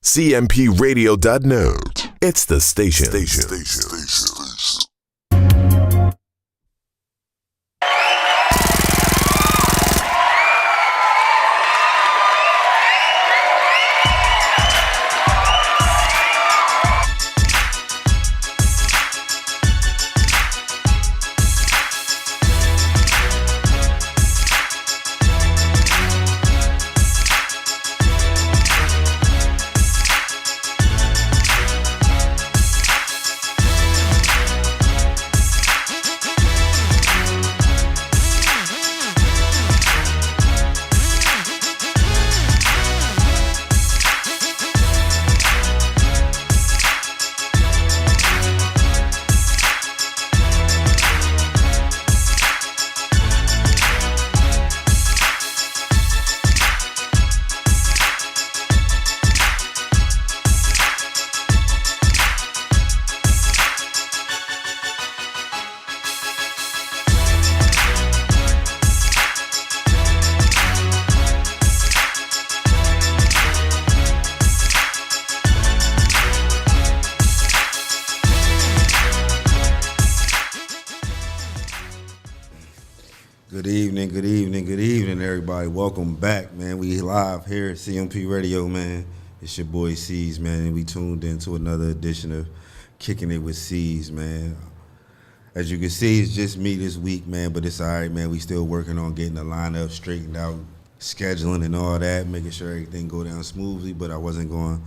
cmpradio.net. It's the station. Good evening, everybody. Welcome back, man. We live here at CMP Radio, man. It's your boy Ceez, man, and we tuned into another edition of Kicking It With Ceez, man. As you can see, it's just me this week, man, but it's all right, man. We still working on getting the lineup straightened out, scheduling and all that, making sure everything go down smoothly, but I wasn't going to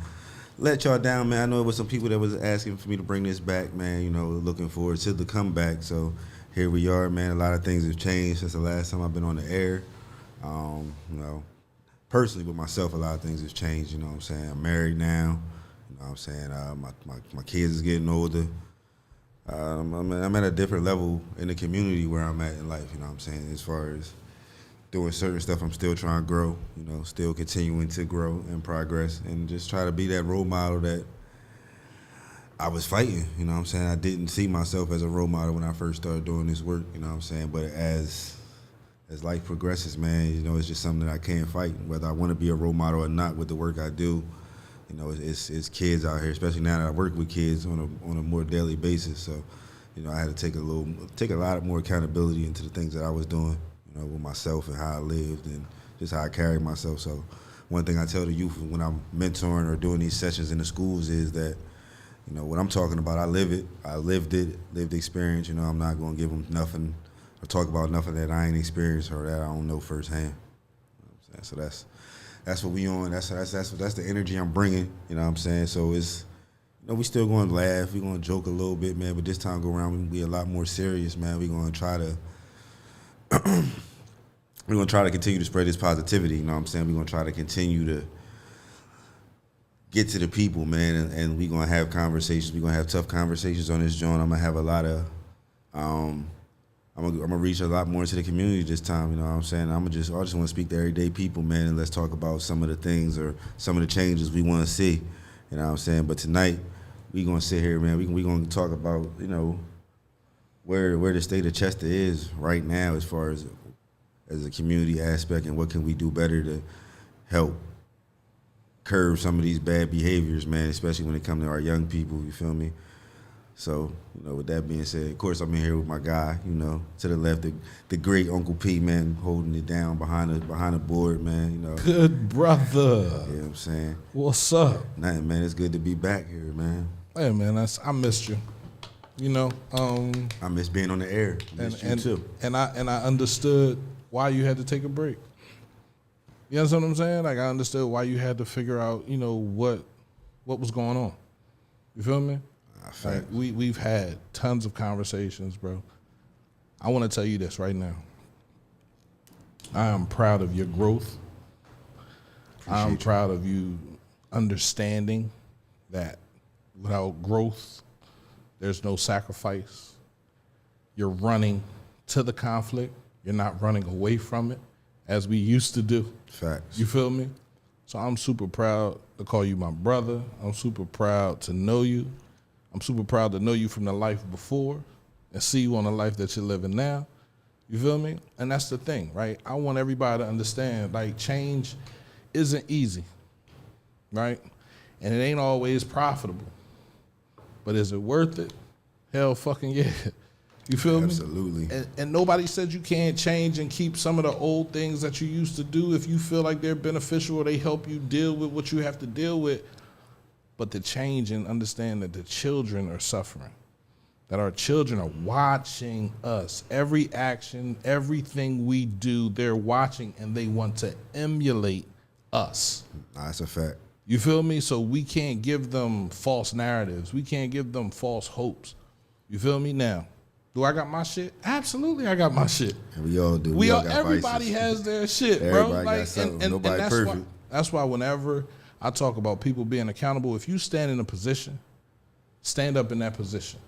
let y'all down, man. I know it was some people that was asking for me to bring this back, man, you know, looking forward to the comeback, so here we are, man. A lot of things have changed since the last time I've been on the air. You know, personally with myself, a lot of things have changed, you know what I'm saying? I'm married now, you know what I'm saying? My kids is getting older. I'm at a different level in the community where I'm at in life, you know what I'm saying? As far as doing certain stuff, I'm still trying to grow, you know, still continuing to grow and progress and just try to be that role model that I was fighting, you know what I'm saying? I didn't see myself as a role model when I first started doing this work, you know what I'm saying? But as life progresses, man, you know, it's just something that I can't fight, whether I want to be a role model or not with the work I do. You know, it's kids out here, especially now that I work with kids on a more daily basis. So, you know, I had to take a lot more accountability into the things that I was doing, you know, with myself and how I lived and just how I carried myself. So one thing I tell the youth when I'm mentoring or doing these sessions in the schools is that, you know, what I'm talking about, I live it. I lived the experience. You know, I'm not going to give them nothing or talk about nothing that I ain't experienced or that I don't know firsthand. You know what I'm saying? So that's what we on. That's the energy I'm bringing. You know what I'm saying? So it's, you know, we still going to laugh. We going to joke a little bit, man. But this time go around, we going to be a lot more serious, man. We going to try to we're going to try to continue to spread this positivity. You know what I'm saying? We're going to try to continue to get to the people, man, and we're going to have conversations. We're going to have tough conversations on this joint. I'm going to have a lot of, I'm going to reach a lot more into the community this time, you know what I'm saying? I just want to speak to everyday people, man, and let's talk about some of the things or some of the changes we want to see, you know what I'm saying? But tonight, we're going to sit here, man, we're going to talk about, you know, where the state of Chester is right now as far as a community aspect and what can we do better to help curb some of these bad behaviors, man, especially when it comes to our young people, you feel me? So, you know, with that being said, of course, I'm in here with my guy, you know, to the left, the great Uncle P, man, holding it down behind the board, man, you know. Good brother. You know what I'm saying? What's up? Nothing, man, it's good to be back here, man. Hey, man, I missed you. You know, I miss being on the air. I missed you too. And I understood why you had to take a break. You understand what I'm saying? Like, I understood why you had to figure out, you know, what was going on. You feel me? Like, we've had tons of conversations, bro. I want to tell you this right now. I am proud of your growth. I'm proud of you understanding that without growth, there's no sacrifice. You're running to the conflict. You're not running away from it as we used to do. Facts. You feel me? So I'm super proud to call you my brother. I'm super proud to know you. I'm super proud to know you from the life before and see you on the life that you're living now. You feel me? And that's the thing, right? I want everybody to understand, like, change isn't easy, right? And it ain't always profitable. But is it worth it? Hell fucking yeah. You feel me? Absolutely. And nobody said you can't change and keep some of the old things that you used to do if you feel like they're beneficial or they help you deal with what you have to deal with. But to change and understand that the children are suffering, that our children are watching us. Every action, everything we do, they're watching and they want to emulate us. Nah, that's a fact. You feel me? So we can't give them false narratives. We can't give them false hopes. You feel me? Now, do I got my shit? Absolutely, I got my shit. And we all do. We all got everybody vices. has their shit, bro. Everybody got something. Nobody that's perfect. That's why whenever I talk about people being accountable, if you stand in a position, stand up in that position.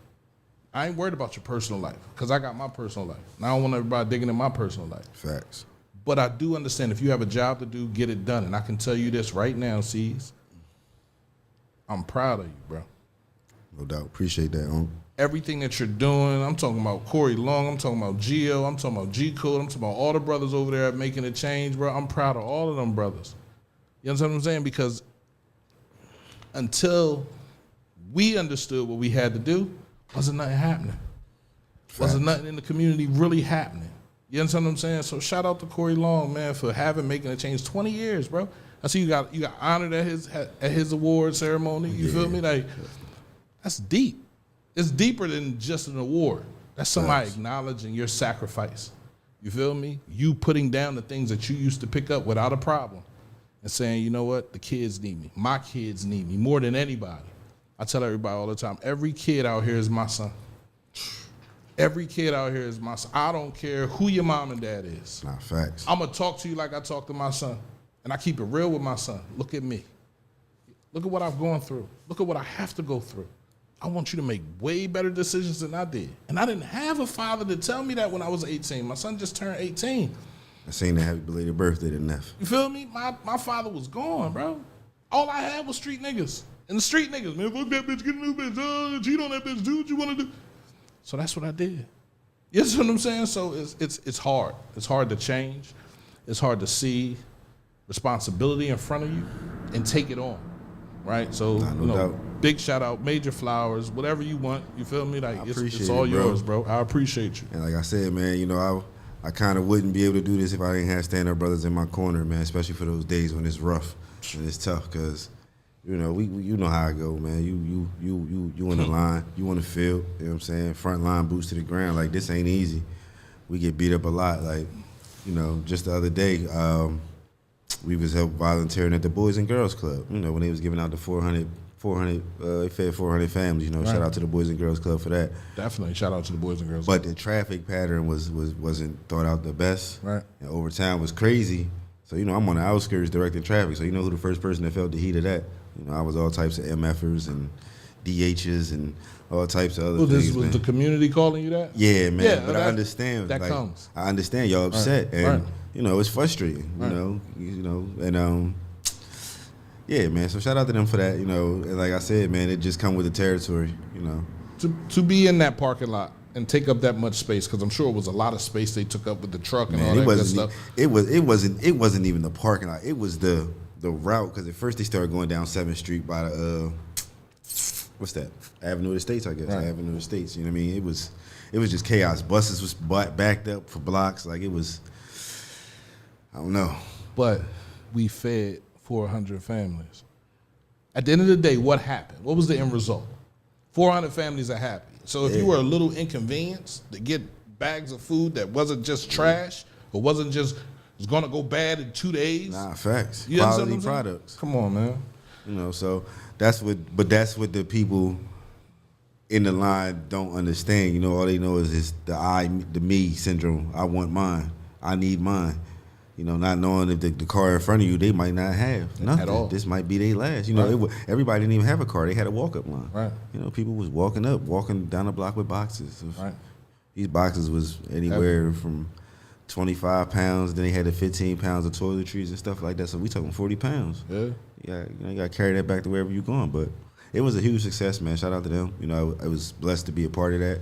I ain't worried about your personal life because I got my personal life. And I don't want everybody digging in my personal life. Facts. But I do understand if you have a job to do, get it done. And I can tell you this right now, Ceez. I'm proud of you, bro. No doubt. Appreciate that, homie. Everything that you're doing, I'm talking about Corey Long, I'm talking about Gio, I'm talking about G Code, I'm talking about all the brothers over there making a change, bro. I'm proud of all of them brothers. You understand what I'm saying? Because until we understood what we had to do, wasn't nothing happening. Wasn't nothing in the community really happening. You understand what I'm saying? So shout out to Corey Long, man, for making a change. 20 years, bro. I see you got honored at his award ceremony. You feel me? Like, that's deep. It's deeper than just an award. That's somebody acknowledging your sacrifice. You feel me? You putting down the things that you used to pick up without a problem and saying, you know what? The kids need me. My kids need me more than anybody. I tell everybody all the time, every kid out here is my son. Every kid out here is my son. I don't care who your mom and dad is. Nah, facts. I'm going to talk to you like I talk to my son. And I keep it real with my son. Look at me. Look at what I've gone through. Look at what I have to go through. I want you to make way better decisions than I did. And I didn't have a father to tell me that when I was 18. My son just turned 18. I seen the happy belated birthday to Neff. You feel me? My father was gone, bro. All I had was street niggas. And the street niggas, man, fuck that bitch, get a new bitch, cheat on that bitch, do what you want to do. So that's what I did. You know what I'm saying? So it's hard. It's hard to change. It's hard to see responsibility in front of you and take it on. Right? So, no doubt. Big shout out, major flowers, whatever you want. You feel me? Like it's all it, bro. yours, bro. I appreciate you. And like I said, man, you know, I kind of wouldn't be able to do this if I didn't have stand-up brothers in my corner, man, especially for those days when it's rough and it's tough because, you know, you know how I go, man. You in the line, you on the field, you know what I'm saying? Front line boots to the ground. Like, this ain't easy. We get beat up a lot. Like, you know, just the other day, we was help volunteering at the Boys and Girls Club, you know, when they was giving out the 400, they fed 400 families, you know, shout out to the Boys and Girls Club for that. Definitely, shout out to the Boys and Girls But Club. the traffic pattern wasn't thought out the best. Right. And overtime was crazy. So, you know, I'm on the outskirts directing traffic, so you know who the first person that felt the heat of that? You know, I was all types of MFers and DHs and all types of other things, This was man. the community calling you that? Yeah, man. Yeah, but I understand. that like, comes. I understand y'all upset, and Right. you know it's frustrating. You know, and yeah, man. So shout out to them for that. You know, and like I said, man, it just come with the territory. You know, To be in that parking lot and take up that much space, because I'm sure it was a lot of space they took up with the truck and all man, that it good wasn't. stuff. It wasn't even the parking lot. It was the route, because at first they started going down 7th Street by the what's that? Avenue of the States, I guess. Right. Avenue of the States. You know what I mean? It was just chaos. Buses was backed up for blocks. Like, it was, I don't know. But we fed 400 families. At the end of the day, what happened? What was the end result? 400 families are happy. So if you were a little inconvenienced to get bags of food that wasn't just trash or wasn't just, was going to go bad in 2 days. Nah, facts. You understand Quality what I'm saying? products. Come on, man. You know, so that's what the people in the line don't understand. You know, all they know is the me syndrome. I want mine. I need mine. You know, not knowing if the car in front of you, they might not have nothing. At all. This might be their last. You know, everybody didn't even have a car. They had a walk-up line. Right. You know, people was walking down the block with boxes. Right. These boxes was anywhere from 25 pounds. Then they had the 15 pounds of toiletries and stuff like that. So we talking 40 pounds. Yeah. Yeah, you got to carry that back to wherever you're going. But it was a huge success, man. Shout out to them. You know, I was blessed to be a part of that.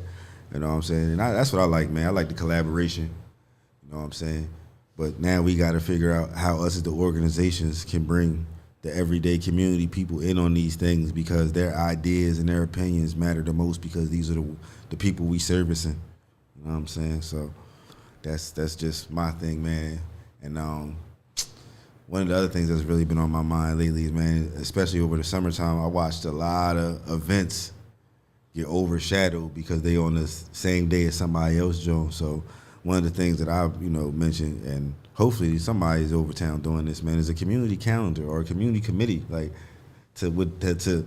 You know what I'm saying? And that's what I like, man. I like the collaboration. You know what I'm saying? But now we got to figure out how us as the organizations can bring the everyday community people in on these things because their ideas and their opinions matter the most because these are the people we servicing. You know what I'm saying? So that's just my thing, man. And one of the other things that's really been on my mind lately is, man, especially over the summertime, I watched a lot of events get overshadowed because they on the same day as somebody else, Joe. So one of the things that I've, mentioned, and hopefully somebody's over town doing this, man, is a community calendar or a community committee, like to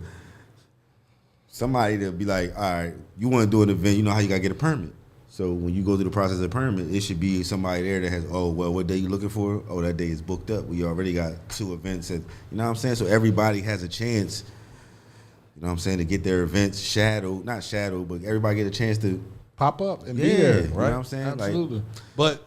somebody to be like, all right, you want to do an event, you know how you got to get a permit. So when you go through the process of permit, it should be somebody there that has, what day you looking for? Oh, that day is booked up. We already got 2 events. You know what I'm saying? So everybody has a chance, you know what I'm saying, to get their events not shadowed, but everybody get a chance to pop up and be there, right? You know what I'm saying? Absolutely. But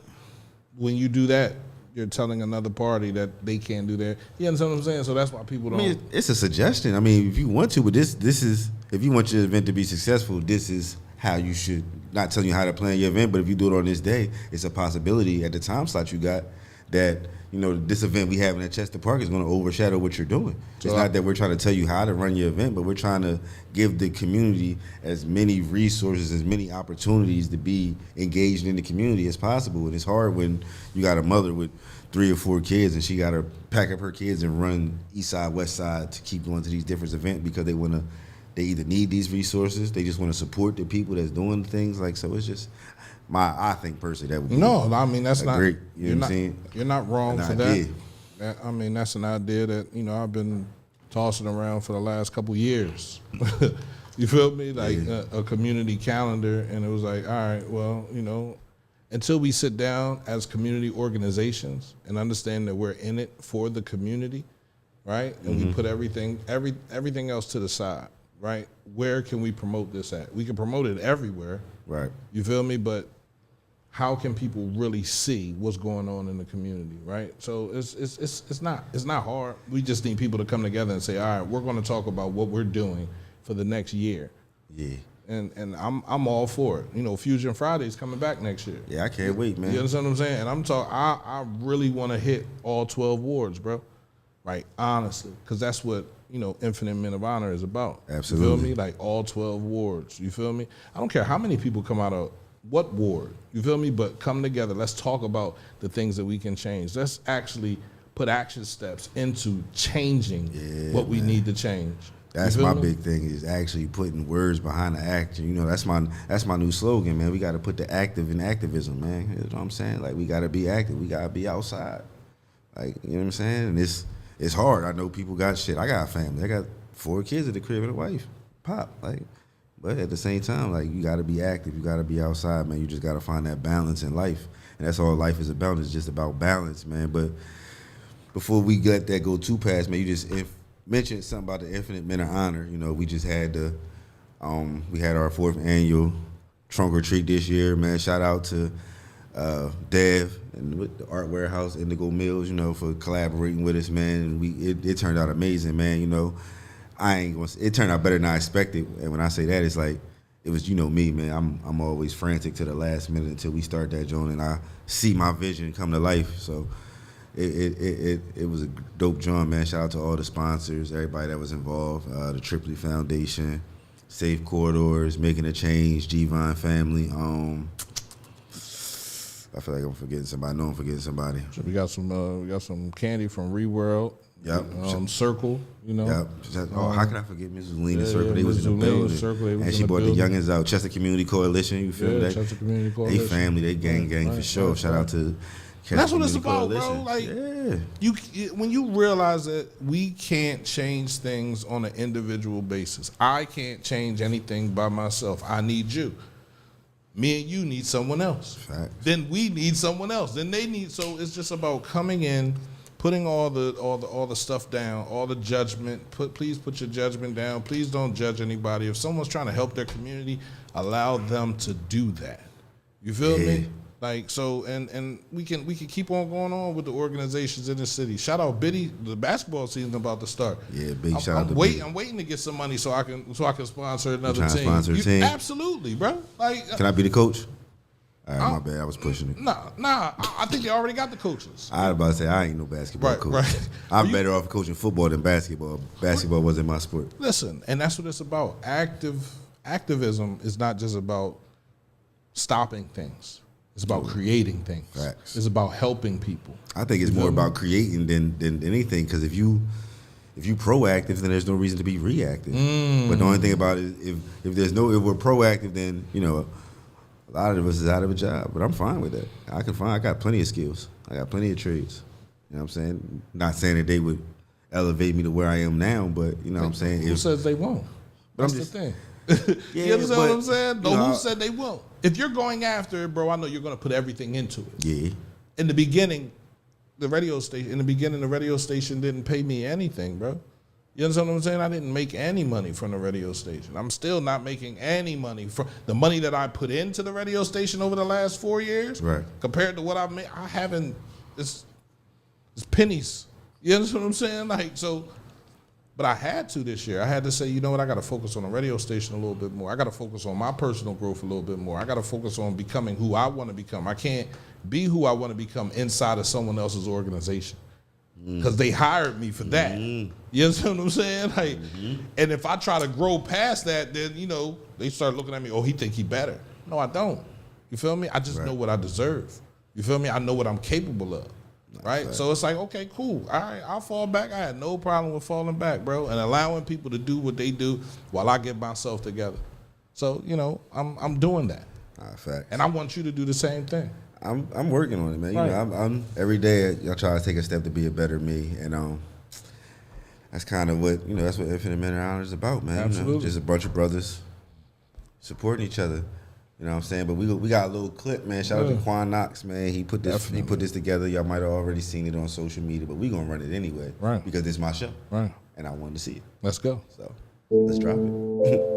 when you do that, you're telling another party that they can't do that. You understand what I'm saying? So that's why people don't. I mean, it's a suggestion. I mean, if you want to, but this is, if you want your event to be successful, this is how you should, not telling you how to plan your event, but if you do it on this day, it's a possibility at the time slot you got that, this event we have in Chester Park is going to overshadow what you're doing. It's not that we're trying to tell you how to run your event, but we're trying to give the community as many resources, as many opportunities to be engaged in the community as possible. And it's hard when you got a mother with 3 or 4 kids and she got to pack up her kids and run east side, west side to keep going to these different events because they either need these resources, they just want to support the people that's doing things. So it's just I think personally that would be that's not great. You know what I'm saying? You're not wrong for that. That's an idea that I've been tossing around for the last couple years. You feel me? A community calendar, and it was like, all right, well, until we sit down as community organizations and understand that we're in it for the community, right? And we put everything else to the side, right? Where can we promote this at? We can promote it everywhere, right? You feel me? But how can people really see what's going on in the community, right? So it's not hard. We just need people to come together and say, all right, we're going to talk about what we're doing for the next year. Yeah. And I'm all for it. Fusion Friday is coming back next year. Yeah, I can't wait, man. You understand what I'm saying? And I really want to hit all 12 wards, bro. Right, honestly, because that's what Infinite Men of Honor is about. Absolutely. You feel me? All 12 wards. You feel me? I don't care how many people come out of what ward. You feel me? But come together. Let's talk about the things that we can change. Let's actually put action steps into changing what we need to change. That's my big thing, is actually putting words behind the action. That's my new slogan, man. We got to put the active in activism, man. You know what I'm saying? We got to be active. We got to be outside. You know what I'm saying? And it's hard. I know people got shit. I got a family. I got 4 kids at the crib and a wife. Pop. But at the same time, you got to be active. You got to be outside, man. You just got to find that balance in life. And that's all life is about. It's just about balance, man. But before we let that go too past, man, you just mentioned something about the Infinite Men of Honor. We just had we had our 4th annual trunk or treat this year, man. Shout out to Dev and with the Art Warehouse, Indigo Mills, for collaborating with us, man. And it turned out amazing, man. It turned out better than I expected. And when I say that, it's it was, me, man. I'm always frantic to the last minute until we start that joint and I see my vision come to life. So it was a dope joint, man. Shout out to all the sponsors, everybody that was involved, the Tripoli Foundation, Safe Corridors, Making a Change, G-Vine Family. I feel like I'm forgetting somebody. I know I'm forgetting somebody. So we got some candy from Reworld. Yep. Circle, Yep. How could I forget Mrs. Lena Circle? They was in the building. Circle, and she brought the youngins out. Chester Community Coalition, you feel that? Chester Community Coalition. They family, they gang for sure. Shout out to Chester That's what it's Community about, Coalition. bro. When you realize that we can't change things on an individual basis. I can't change anything by myself. I need you. Me and you need someone else. Facts. Then we need someone else. Then they need. So it's just about coming in, putting all the stuff down, all the judgment. Please put your judgment down. Please don't judge anybody. If someone's trying to help their community, allow them to do that. You feel me? And we can keep on going on with the organizations in the city. Shout out Biddy, the basketball season about to start. Yeah, big shout out to Biddy. I'm waiting to get some money so I can sponsor another team. Sponsor a team. Absolutely, bro. Can I be the coach? All right, my bad. I was pushing it. Nah. I think they already got the coaches. I was about to say, I ain't no basketball coach. Right. I'm better off coaching football than basketball. Basketball wasn't my sport. Listen, and that's what it's about. Activism is not just about stopping things. It's about creating things. Facts. It's about helping people. I think it's more about creating than anything, because if you proactive, then there's no reason to be reactive. But the only thing about it, if we're proactive, then a lot of us is out of a job. But I'm fine with that. I got plenty of skills. I got plenty of trades. You know what I'm saying? Not saying that they would elevate me to where I am now, but you know what I'm saying? Who says they won't? That's the thing. You understand what I'm saying? Who said they won't? If you're going after it, bro, I know you're going to put everything into it. Yeah. In the beginning, the radio station didn't pay me anything, bro. You understand what I'm saying? I didn't make any money from the radio station. I'm still not making any money from the money that I put into the radio station over the last 4 years. Right. Compared to what I made, I haven't. It's pennies. You understand what I'm saying? Like so. But I had to this year. I had to say, you know what? I got to focus on the radio station a little bit more. I got to focus on my personal growth a little bit more. I got to focus on becoming who I want to become. I can't be who I want to become inside of someone else's organization because they hired me for that. You understand what I'm saying? Like, and if I try to grow past that, then they start looking at me. Oh, he think he better. No, I don't. You feel me? I just know what I deserve. You feel me? I know what I'm capable of. Right? So it's like, okay, cool. All right, I'll fall back. I had no problem with falling back, bro, and allowing people to do what they do while I get myself together. So, I'm doing that. Facts. And I want you to do the same thing. I'm working on it, man. Right. I'm every day I try to take a step to be a better me, and that's kind of what that's what Infinite Men Honor is about, man. Absolutely. Just a bunch of brothers supporting each other. You know what I'm saying? But we got a little clip, man. Shout out to Quan Knox, man. He put this together. Y'all might have already seen it on social media, but we gonna run it anyway. Right. Because it's my show. Right. And I wanted to see it. Let's go. So let's drop it.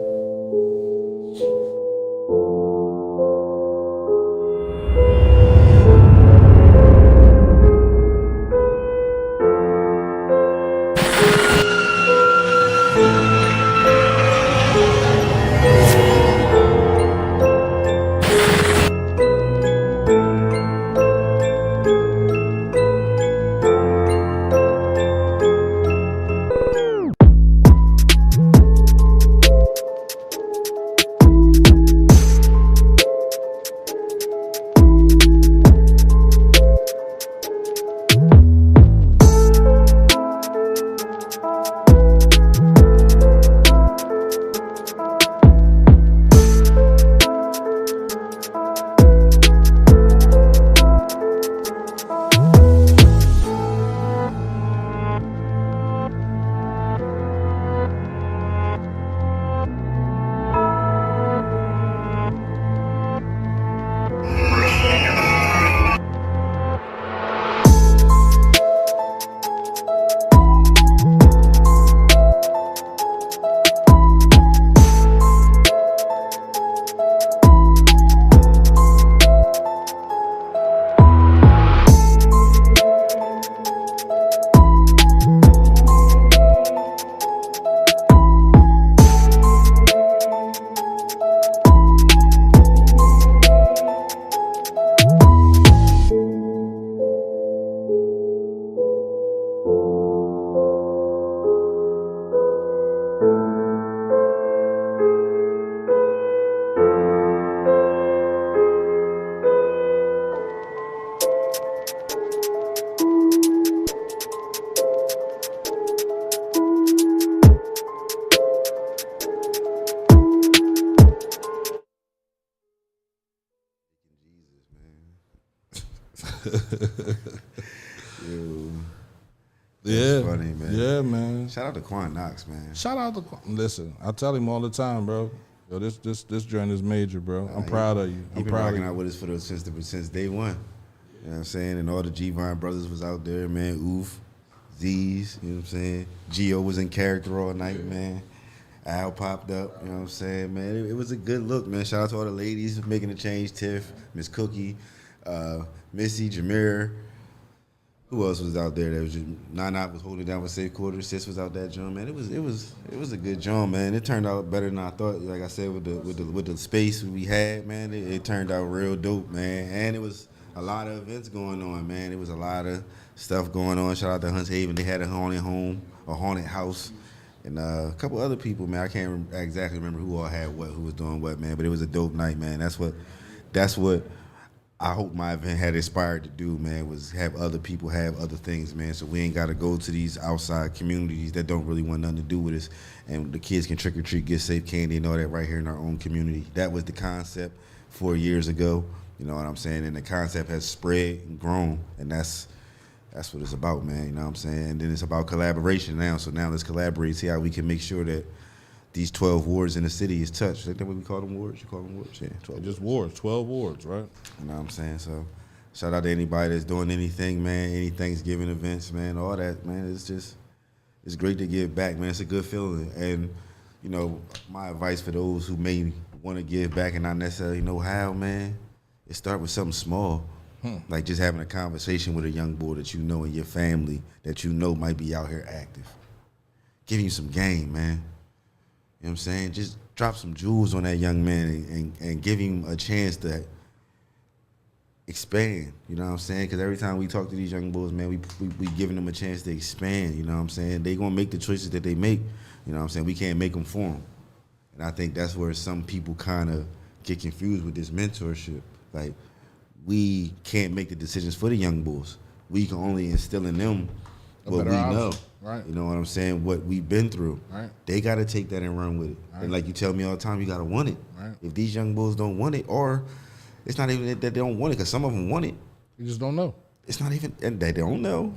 Yeah, funny, man. Yeah, man. Shout out to Quan Knox, man. Shout out to listen. I tell him all the time, bro. Yo, this joint is major, bro. I'm proud of you. He been rocking out with us since day one. You know what I'm saying? And all the G-Vine brothers was out there, man. Oof, Z's, you know what I'm saying? Gio was in character all night, man. Al popped up, you know what I'm saying, man. It was a good look, man. Shout out to all the ladies making the change. Tiff, Miss Cookie, Missy, Jameer, Who else was out there that was just Nana was holding down with safe quarters. Sis was out that joint, man. It was a good joint, man. It turned out better than I thought. Like I said, with the space we had, man, it turned out real dope, man. And it was a lot of events going on, man. It was a lot of stuff going on. Shout out to Hunts Haven. They had a haunted home, a haunted house, and a couple other people, man. I can't exactly remember who all had what, who was doing what, man. But it was a dope night, man. That's what I hope my event had inspired to do, man, was have other people have other things, man. So we ain't got to go to these outside communities that don't really want nothing to do with us. And the kids can trick or treat, get safe candy and all that right here in our own community. That was the concept 4 years ago. You know what I'm saying? And the concept has spread and grown. And that's what it's about, man. You know what I'm saying? And then it's about collaboration now. So now let's collaborate, see how we can make sure that these 12 wards in the city is touched. Is that what we call them wards? You call them wards? Yeah, 12 Just wards, 12 wards, right? You know what I'm saying? So shout out to anybody that's doing anything, man, any Thanksgiving events, man, all that, man. It's great to give back, man. It's a good feeling. And, you know, my advice for those who may want to give back and not necessarily know how, man, is start with something small. Like just having a conversation with a young boy that you know in your family that you know might be out here active. Giving you some game, man. You know what I'm saying? Just drop some jewels on that young man and give him a chance to expand. You know what I'm saying? Because every time we talk to these young boys, man, we giving them a chance to expand. You know what I'm saying? They gonna make the choices that they make. You know what I'm saying? We can't make them for them. And I think that's where some people kind of get confused with this mentorship. Like, we can't make the decisions for the young boys. We can only instill in them what we know. Right. You know what I'm saying? What we've been through. Right. They got to take that and run with it. Right. And like you tell me all the time, you got to want it. Right. If these young bulls don't want it, or it's not even that they don't want it, because some of them want it. You just don't know. It's not even, and they don't know.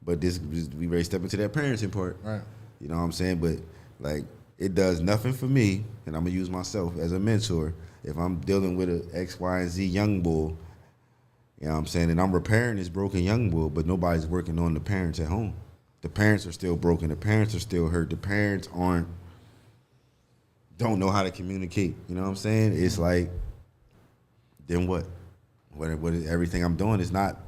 But we ready to step into that parenting part. Right. You know what I'm saying? But, like, it does nothing for me, and I'm going to use myself as a mentor. If I'm dealing with an X, Y, and Z young bull, you know what I'm saying, and I'm repairing this broken young bull, but nobody's working on the parents at home. The parents are still broken. The parents are still hurt. The parents don't know how to communicate. You know what I'm saying? It's like, then what? What everything I'm doing is not,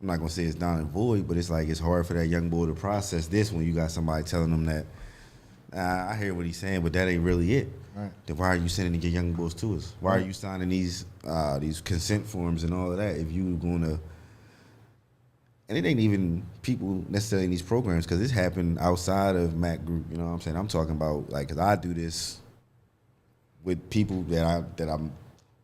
I'm not going to say it's not and void, but it's like it's hard for that young boy to process this when you got somebody telling them that, I hear what he's saying, but that ain't really it. Right. Then why are you sending your young boys to us? Why are you signing these consent forms and all of that if you going to, and it ain't even people necessarily in these programs, because this happened outside of MAC Group. You know what I'm saying? I'm talking about, like, because I do this with people that I'm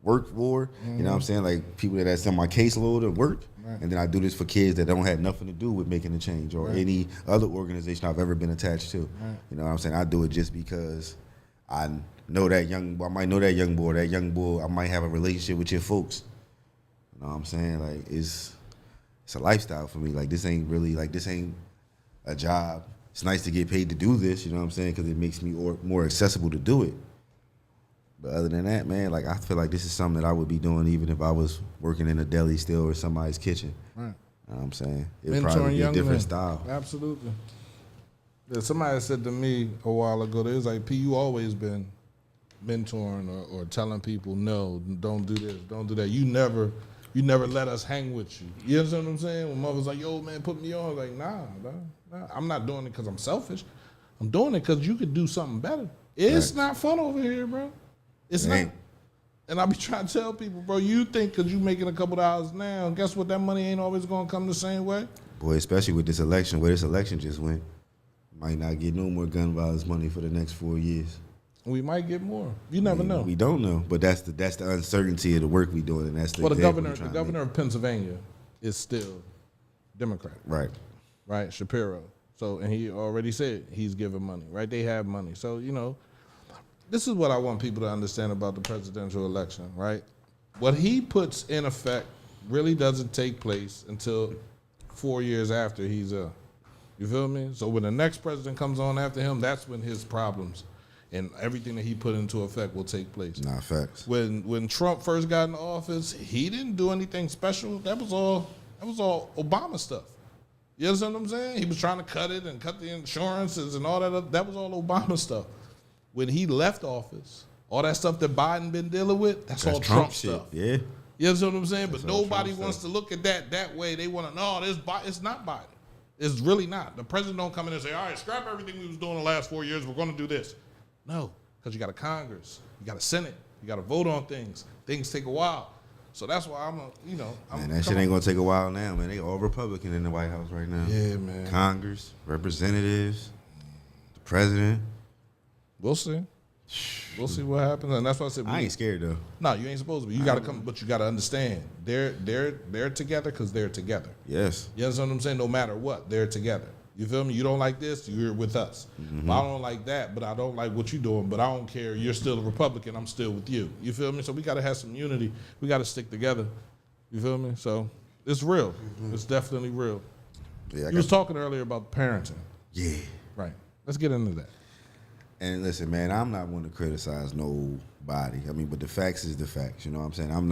work for. You know what I'm saying? Like people that's on my caseload at work. Right. And then I do this for kids that don't have nothing to do with making a change or any other organization I've ever been attached to. Right. You know what I'm saying? I do it just because I know that I might know that young boy, I might have a relationship with your folks. You know what I'm saying? Like, it's a lifestyle for me. Like, this ain't a job. It's nice to get paid to do this, you know what I'm saying? Because it makes me more accessible to do it. But other than that, man, like, I feel like this is something that I would be doing even if I was working in a deli still or somebody's kitchen. Right. You know what I'm saying? It would probably be a different style. Absolutely. Yeah, somebody said to me a while ago, they was like, P, you always been mentoring or telling people, no, don't do this, don't do that. You never let us hang with you. You understand what I'm saying? When mother's like, yo, man, put me on. Like, nah. I'm not doing it because I'm selfish. I'm doing it because you could do something better. It's not fun over here, bro. It's not. And I be trying to tell people, bro, you think because you making a couple dollars now, guess what? That money ain't always going to come the same way. Boy, especially with this election, where this election just went, might not get no more gun violence money for the next 4 years. We might get more. You never know. We don't know, but that's the uncertainty of the work we doing, and that's the. Well, the governor of Pennsylvania is still Democrat. Right, Shapiro. So, and he already said he's giving money. Right, they have money. So, you know, this is what I want people to understand about the presidential election. Right, what he puts in effect really doesn't take place until 4 years after he's up. You feel me? So when the next president comes on after him, that's when his problems and everything that he put into effect will take place. Nah, facts. When Trump first got in office, he didn't do anything special. That was all Obama stuff. You understand what I'm saying? He was trying to cut it and cut the insurances and all that. That was all Obama stuff. When he left office, all that stuff that Biden been dealing with, that's all Trump stuff. Yeah. You know what I'm saying? But That's what I'm nobody trying to wants say. to look at that way. They want to, no, it's not Biden. It's really not. The president don't come in and say, all right, scrap everything we was doing the last 4 years. We're going to do this. No, because you got a Congress. You got a Senate. You got to vote on things. Things take a while. So that's why Man, that shit ain't gonna take a while now, man. They all Republican in the White House right now. Yeah, man. Congress, representatives, the president. We'll see. We'll see what happens. And that's why I said, I ain't scared though. no, you ain't supposed to be. You got to come, but you got to understand. They're together because they're together. Yes. You understand what I'm saying? No matter what, they're together. You feel me? You don't like this, you're with us. Mm-hmm. But I don't like that, but I don't like what you're doing, but I don't care. You're still a Republican, I'm still with you. You feel me? So we got to have some unity. We got to stick together. You feel me? So it's real. Mm-hmm. It's definitely real. Yeah. You was talking earlier about parenting. Yeah. Right. Let's get into that. And listen, man, I'm not one to criticize nobody. I mean, but the facts is the facts. You know what I'm saying? I'm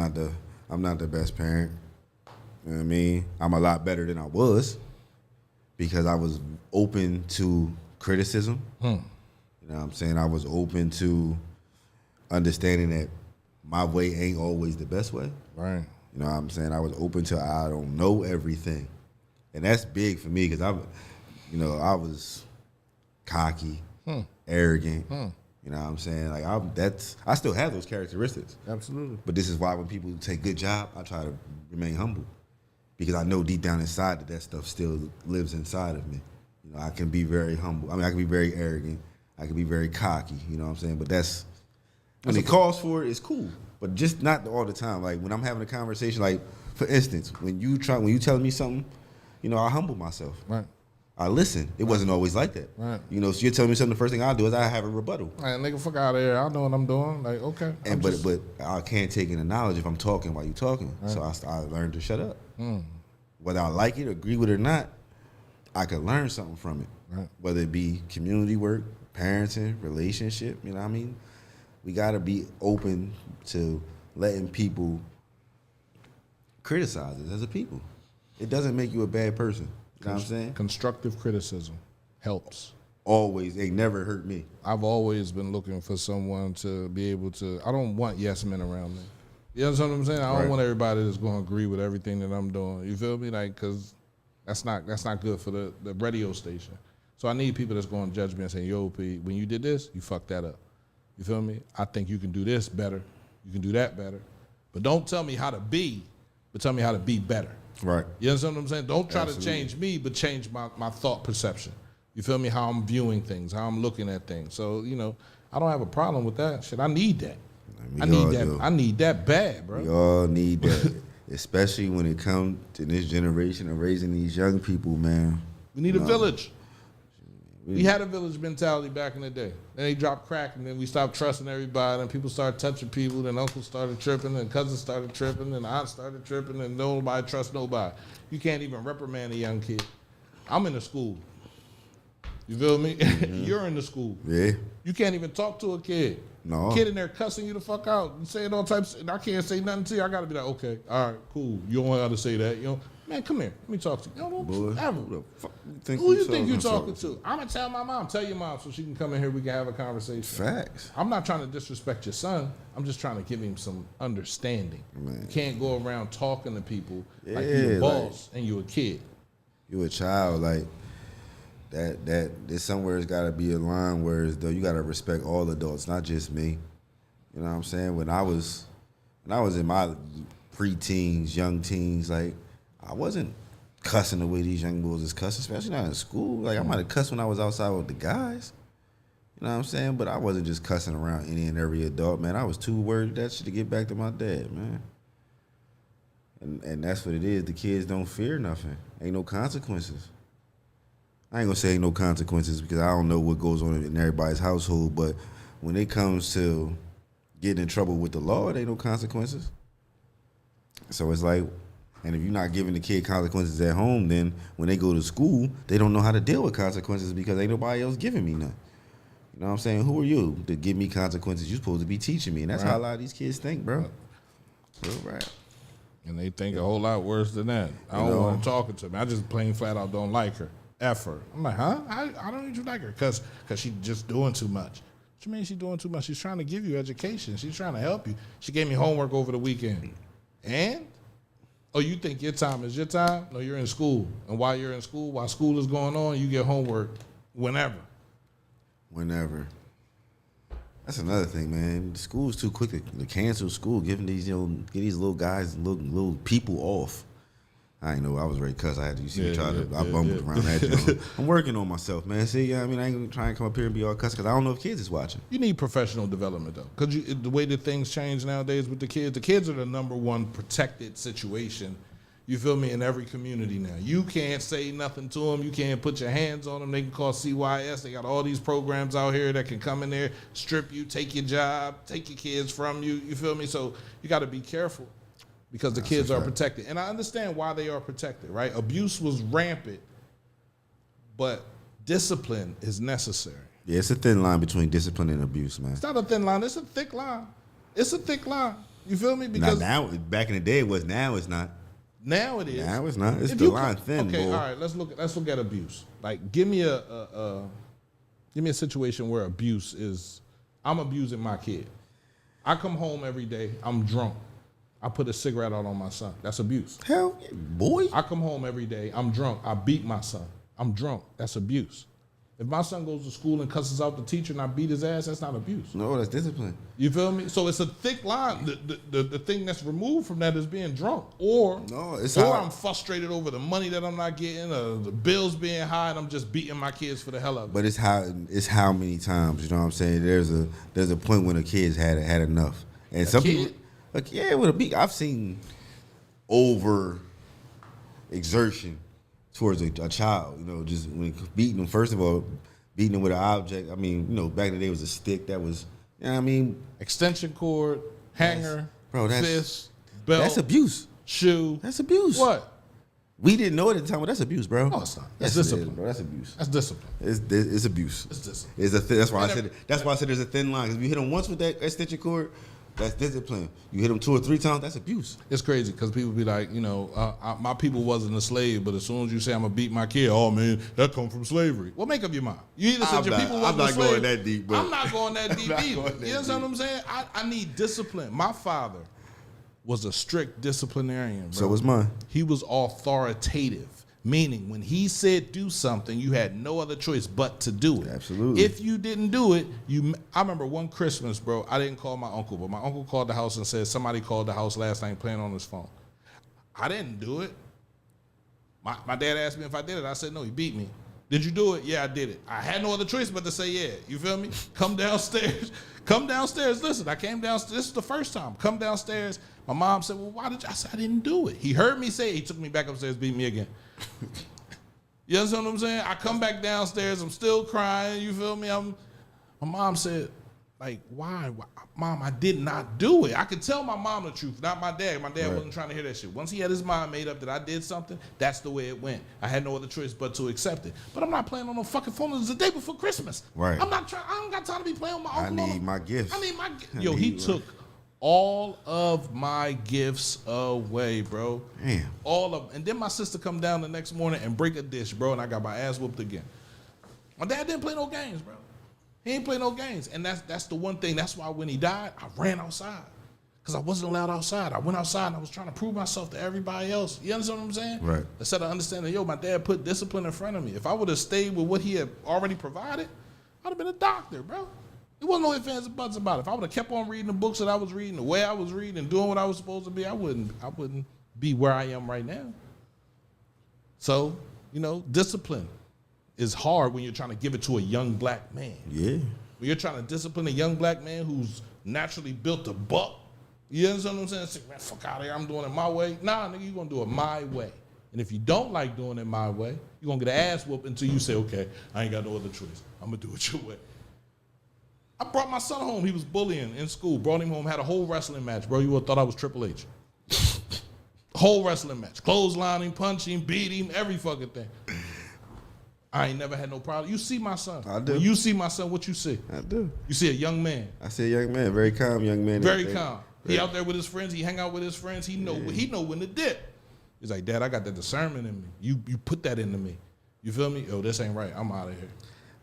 not the best parent. You know what I mean? I'm a lot better than I was because I was open to criticism. You know what I'm saying? I was open to understanding that my way ain't always the best way. Right. You know what I'm saying? I was open to I don't know everything. And that's big for me because I was cocky, arrogant. You know what I'm saying? Like I still have those characteristics. Absolutely. But this is why when people say good job, I try to remain humble. Because I know deep down inside that stuff still lives inside of me. You know, I can be very humble. I mean, I can be very arrogant. I can be very cocky. You know what I'm saying? But when it calls for it, it's cool. But just not all the time. Like when I'm having a conversation, like for instance, when you telling me something, you know, I humble myself. Right. I listen. It wasn't always like that. Right. You know, so you're telling me something, the first thing I do is I have a rebuttal. Right, nigga, fuck out of here. I know what I'm doing. Like, okay. But I can't take in the knowledge if I'm talking while you're talking. Right. So I learned to shut up. Whether I like it, agree with it or not, I can learn something from it. Right. Whether it be community work, parenting, relationship, you know what I mean? We got to be open to letting people criticize us as a people. It doesn't make you a bad person. You know what I'm saying? Constructive criticism helps. Always. They never hurt me. I've always been looking for someone to be able to, I don't want yes men around me. You understand what I'm saying? I don't want everybody that's going to agree with everything that I'm doing. You feel me? Like, because that's not good for the radio station. So I need people that's going to judge me and say, yo, P, when you did this, you fucked that up. You feel me? I think you can do this better. You can do that better. But don't tell me how to be, but tell me how to be better. Right. You understand what I'm saying? Don't try to change me, but change my thought perception. You feel me? How I'm viewing things, how I'm looking at things. So, you know, I don't have a problem with that shit. I need that. I need that. Do. I need that bad, bro. We all need that, especially when it comes to this generation of raising these young people, man. We need a village. We had a village mentality back in the day. Then they dropped crack, and then we stopped trusting everybody, and people started touching people, then uncles started tripping, and cousins started tripping, and aunts started tripping, and nobody trusts nobody. You can't even reprimand a young kid. I'm in the school. You feel me? You're in the school. Yeah. You can't even talk to a kid. No. Kid in there cussing you the fuck out and saying all types, and I can't say nothing to you. I gotta be like, okay, all right, cool. You don't gotta say that. You know, man, come here. Let me talk to you. Boy, Ever. who the fuck you think Who you think you talking to? I'm gonna tell my mom. Tell your mom so she can come in here. We can have a conversation. Facts. I'm not trying to disrespect your son. I'm just trying to give him some understanding. Man. You can't go around talking to people like Yeah, you're a boss and you're a kid. You a child, like that. There's somewhere it's got to be a line where though you got to respect all adults, not just me. You know what I'm saying? When I was in my pre-teens, young teens, like I wasn't cussing the way these young boys is cussing, especially not in school. Like I might have cussed when I was outside with the guys. You know what I'm saying? But I wasn't just cussing around any and every adult, man. I was too worried that shit to get back to my dad, man. And that's what it is. The kids don't fear nothing. Ain't no consequences. I ain't gonna say ain't no consequences because I don't know what goes on in everybody's household, but when it comes to getting in trouble with the law, it ain't no consequences. So it's like, and if you're not giving the kid consequences at home, then when they go to school, they don't know how to deal with consequences because ain't nobody else giving me none. You know what I'm saying? Who are you to give me consequences? You're supposed to be teaching me. And that's how a lot of these kids think, bro. Real rap. And they think a whole lot worse than that. I don't want her talking to me. I just plain flat out don't like her. F her. I'm like, huh? I don't need you like her because she's just doing too much. What you mean she's doing too much? She's trying to give you education. She's trying to help you. She gave me homework over the weekend. And? Oh, you think your time is your time? No, you're in school. And while you're in school, while school is going on, you get homework whenever. Whenever. That's another thing, man. The school's too quick to cancel school, giving these, get these little guys, little people off. I ain't know. I was ready because I had to. I bumbled around that joint. I'm working on myself, man. See, I mean, I ain't gonna try and come up here and be all cuss because I don't know if kids is watching. You need professional development though, because the way that things change nowadays with the kids are the number one protected situation. You feel me? In every community now, you can't say nothing to them. You can't put your hands on them. They can call CYS. They got all these programs out here that can come in there, strip you, take your job, take your kids from you. You feel me? So you got to be careful. Because the kids are protected. And I understand why they are protected, right? Abuse was rampant, but discipline is necessary. Yeah, it's a thin line between discipline and abuse, man. It's not a thin line. It's a thick line. It's a thick line. You feel me? Because now, back in the day, it was. Now it's not. Now it is. Now it's not. It's the line thin, okay, boy. all right. Let's look at abuse. Like, give me a situation where abuse is. I'm abusing my kid. I come home every day. I'm drunk. I put a cigarette out on my son. That's abuse. Hell, yeah, boy. I come home every day. I'm drunk. I beat my son. I'm drunk. That's abuse. If my son goes to school and cusses out the teacher and I beat his ass, that's not abuse. No, that's discipline. You feel me? So it's a thick line. The thing that's removed from that is being drunk, or I'm frustrated over the money that I'm not getting, the bills being high, and I'm just beating my kids for the hell of it. But it's how many times. You know what I'm saying? There's a point when the kids had enough, and some people. Like, yeah, with a beat, I've seen over exertion towards a child. Just when beating them. First of all, beating them with an object. I mean, back in the day it was a stick that was. Extension cord, hanger, fist, belt. That's abuse. Shoe. That's abuse. What? We didn't know it at the time, but that's abuse, bro. No, it's not. That's discipline, bro. That's abuse. That's discipline. It's abuse. It's discipline. That's why I said. That's why I said there's a thin line. Because if you hit them once with that extension cord. That's discipline. You hit them 2 or 3 times, that's abuse. It's crazy because people be like, my people wasn't a slave, but as soon as you say I'm gonna beat my kid, oh man, that come from slavery. Well, make up your mind. You either said your people wasn't a slave. I'm not going that deep, bro. I'm not going that deep either. You know what I'm saying? I need discipline. My father was a strict disciplinarian, bro. So was mine. He was authoritative. Meaning, when he said do something, you had no other choice but to do it. Absolutely. If you didn't do it, I remember one Christmas, bro, I didn't call my uncle, but my uncle called the house and said somebody called the house last night playing on his phone. I didn't do it. My dad asked me if I did it. I said, no, he beat me. Did you do it? Yeah, I did it. I had no other choice but to say yeah. You feel me? Come downstairs. Come downstairs. Listen, I came downstairs. This is the first time. Come downstairs. My mom said, well, why did you? I said, I didn't do it. He heard me say it. He took me back upstairs, beat me again. You understand what I'm saying? I come back downstairs. I'm still crying. You feel me? My mom said, like, why? Mom, I did not do it. I could tell my mom the truth, not my dad. My dad wasn't trying to hear that shit. Once he had his mind made up that I did something, that's the way it went. I had no other choice but to accept it. But I'm not playing on no fucking phone. It's the day before Christmas. Right. I'm not trying. I don't got time to be playing with my uncle. I need my gifts. Yo, he took all of my gifts away, bro. Damn. All of them. And then my sister come down the next morning and break a dish, bro, and I got my ass whooped again. My dad didn't play no games, bro. He ain't play no games. And that's the one thing. That's why when he died, I ran outside. Because I wasn't allowed outside. I went outside and I was trying to prove myself to everybody else. You understand what I'm saying? Right. Instead of understanding, my dad put discipline in front of me. If I would have stayed with what he had already provided, I'd have been a doctor, bro. There wasn't no ifs, ands, and buts about it. If I would have kept on reading the books that I was reading, the way I was reading, and doing what I was supposed to be, I wouldn't be where I am right now. So, discipline is hard when you're trying to give it to a young black man. Yeah. When you're trying to discipline a young black man who's naturally built to buck, you understand what I'm saying? Say, man, fuck out of here, I'm doing it my way. Nah, nigga, you're going to do it my way. And if you don't like doing it my way, you're going to get an ass whoop until you say, okay, I ain't got no other choice. I'm going to do it your way. I brought my son home. He was bullying in school. Brought him home, had a whole wrestling match. Bro, you would have thought I was Triple H. Whole wrestling match. Clotheslining, punching, beating, every fucking thing. I ain't never had no problem. You see my son. I do. When you see my son, what you see? I do. You see a young man. I see a young man, very calm young man. Very calm. He out there with his friends. He hang out with his friends. He know when to dip. He's like, Dad, I got that discernment in me. You put that into me. You feel me? Oh, this ain't right. I'm out of here.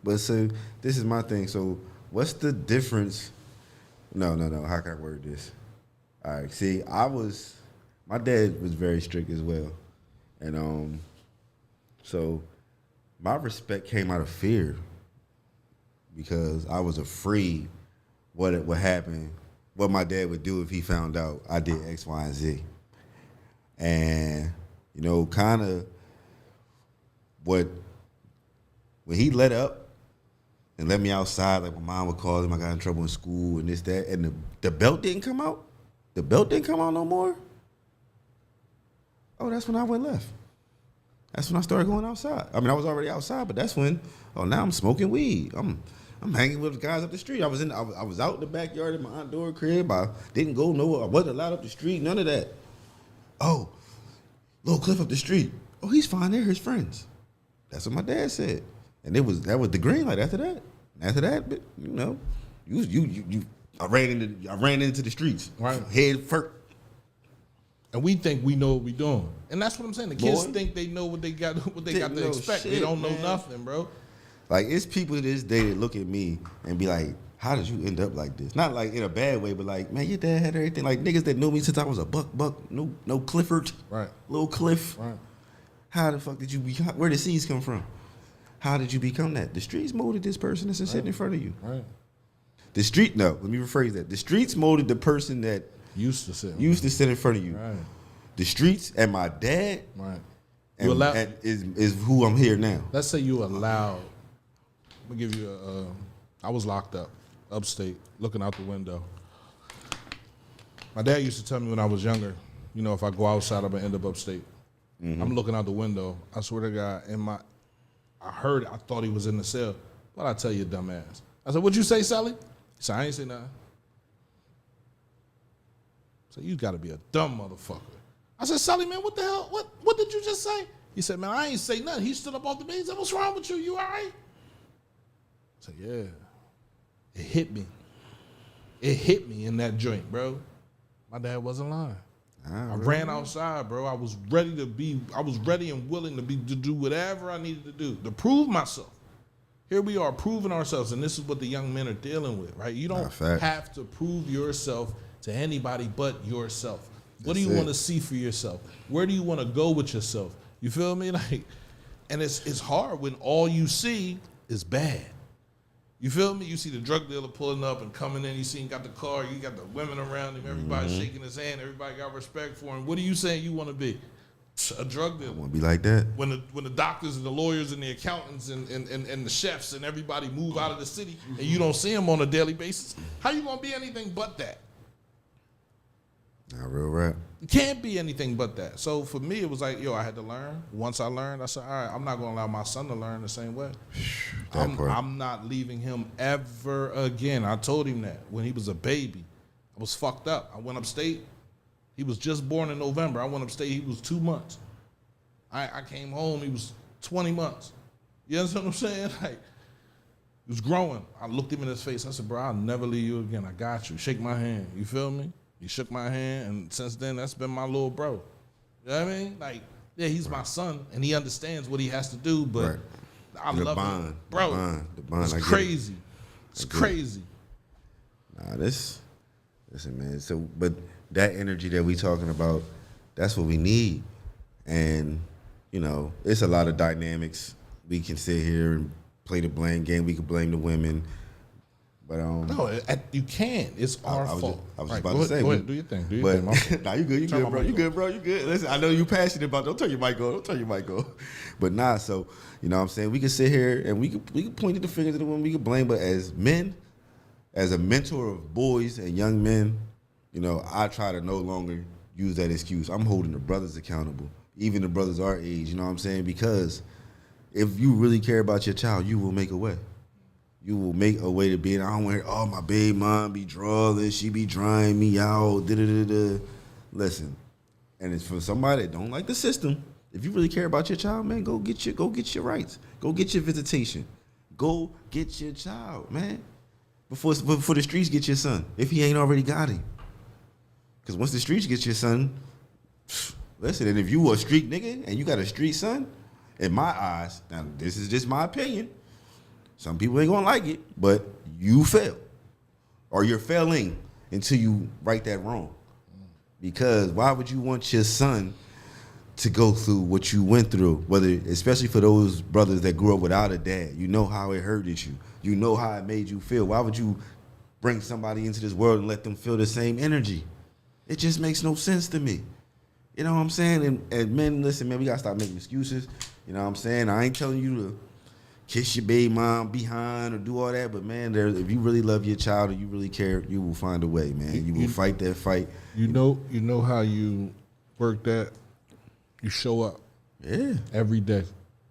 But so this is my thing. So what's the difference? No. How can I word this? All right. See, I was my dad was very strict as well, and so my respect came out of fear because I was afraid what would happen, what my dad would do if he found out I did X, Y, and Z, and kind of when he let up and let me outside, like my mom would call him, I got in trouble in school and this, that, and the belt didn't come out. The belt didn't come out no more. Oh, that's when I went left. That's when I started going outside. I mean, I was already outside, but that's when, now I'm smoking weed. I'm hanging with the guys up the street. I was out in the backyard in my Aunt Dora crib. I didn't go nowhere. I wasn't allowed up the street, none of that. Oh, Lil Cliff up the street. Oh, he's fine, they're his friends. That's what my dad said. And that was the green light after that. After that, I ran into the streets. Right. Head first. And we think we know what we're doing. And that's what I'm saying. The kids think they know what they got to expect. Shit, they don't know man. nothing, bro. Like, it's people to this day that look at me and be like, how did you end up like this? Not like in a bad way, but like, man, your dad had everything. Like, niggas that knew me since I was a buck, no Clifford. Right. Lil Cliff. Right. How the fuck did you become, where did Ceez come from? How did you become that? The streets molded this person that's sitting in front of you. Right. Let me rephrase that. The streets molded the person that used to sit in front of you. Right. The streets and my dad Right. is who I'm here now. Let's say you allowed, I'm going to give you I was locked up, upstate, looking out the window. My dad used to tell me when I was younger, if I go outside, I'm going to end up upstate. Mm-hmm. I'm looking out the window. I swear to God, I thought he was in the cell. But I tell you, dumbass. I said, what'd you say, Sally? He said, I ain't say nothing. I said, you got to be a dumb motherfucker. I said, Sally, man, what the hell? What did you just say? He said, man, I ain't say nothing. He stood up off the bed. He said, what's wrong with you? You all right? I said, yeah. It hit me. It hit me in that joint, bro. My dad wasn't lying. I ran outside, bro. I was ready and willing to do whatever I needed to do to prove myself. Here we are proving ourselves, and this is what the young men are dealing with, right? You don't have to prove yourself to anybody but yourself. What do you want to see for yourself? Where do you want to go with yourself? You feel me? Like, and it's hard when all you see is bad. You feel me? You see the drug dealer pulling up and coming in. You see him got the car. You got the women around him. Everybody shaking his hand. Everybody got respect for him. What are you saying you want to be? A drug dealer. I want to be like that. When the doctors and the lawyers and the accountants and the chefs and everybody move out of the city and you don't see them on a daily basis, how you going to be anything but that? Not real rap. You can't be anything but that. So for me, it was like, I had to learn. Once I learned, I said, all right, I'm not going to allow my son to learn the same way. I'm not leaving him ever again. I told him that when he was a baby. I was fucked up. I went upstate. He was just born in November. I went upstate. He was 2 months. I came home. He was 20 months. You understand what I'm saying? Like, he was growing. I looked him in his face. I said, bro, I'll never leave you again. I got you. Shake my hand. You feel me? He shook my hand, and since then, that's been my little bro. You know what I mean? Like, yeah, he's my son, and he understands what he has to do, but I love him. Bro, the bond, it's crazy. It's crazy. Nah, listen, man. So, but that energy that we talking about, that's what we need. And, it's a lot of dynamics. We can sit here and play the blame game. We can blame the women. But no, you can't. It's our fault. I was about to say. Go ahead, do your thing. Nah, you good. You good, bro. You good, bro. You good. Listen, I know you passionate about it. Don't turn your mic on. But nah, so, you know what I'm saying? We can sit here and we can point at the fingers of the women. We can blame. But as men, as a mentor of boys and young men, I try to no longer use that excuse. I'm holding the brothers accountable, even the brothers our age. You know what I'm saying? Because if you really care about your child, you will make a way. You will make a way to be. And I don't want to hear, my baby mom be drawing, she be drying me out. Listen, and it's for somebody that don't like the system. If you really care about your child, man, go get your rights. Go get your visitation. Go get your child, man. Before the streets get your son, if he ain't already got him. Because once the streets get your son, listen, and if you a street nigga and you got a street son, in my eyes, now this is just my opinion. Some people ain't gonna like it, but you fail. Or you're failing until you right that wrong. Because why would you want your son to go through what you went through? Especially for those brothers that grew up without a dad. You know how it hurted you. You know how it made you feel. Why would you bring somebody into this world and let them feel the same energy? It just makes no sense to me. You know what I'm saying? And men, listen, man, we gotta stop making excuses. You know what I'm saying? I ain't telling you to kiss your baby mom behind or do all that, but man, if you really love your child and you really care, you will find a way, man. You will fight that fight. You know how you work that? You show up. Yeah. Every day.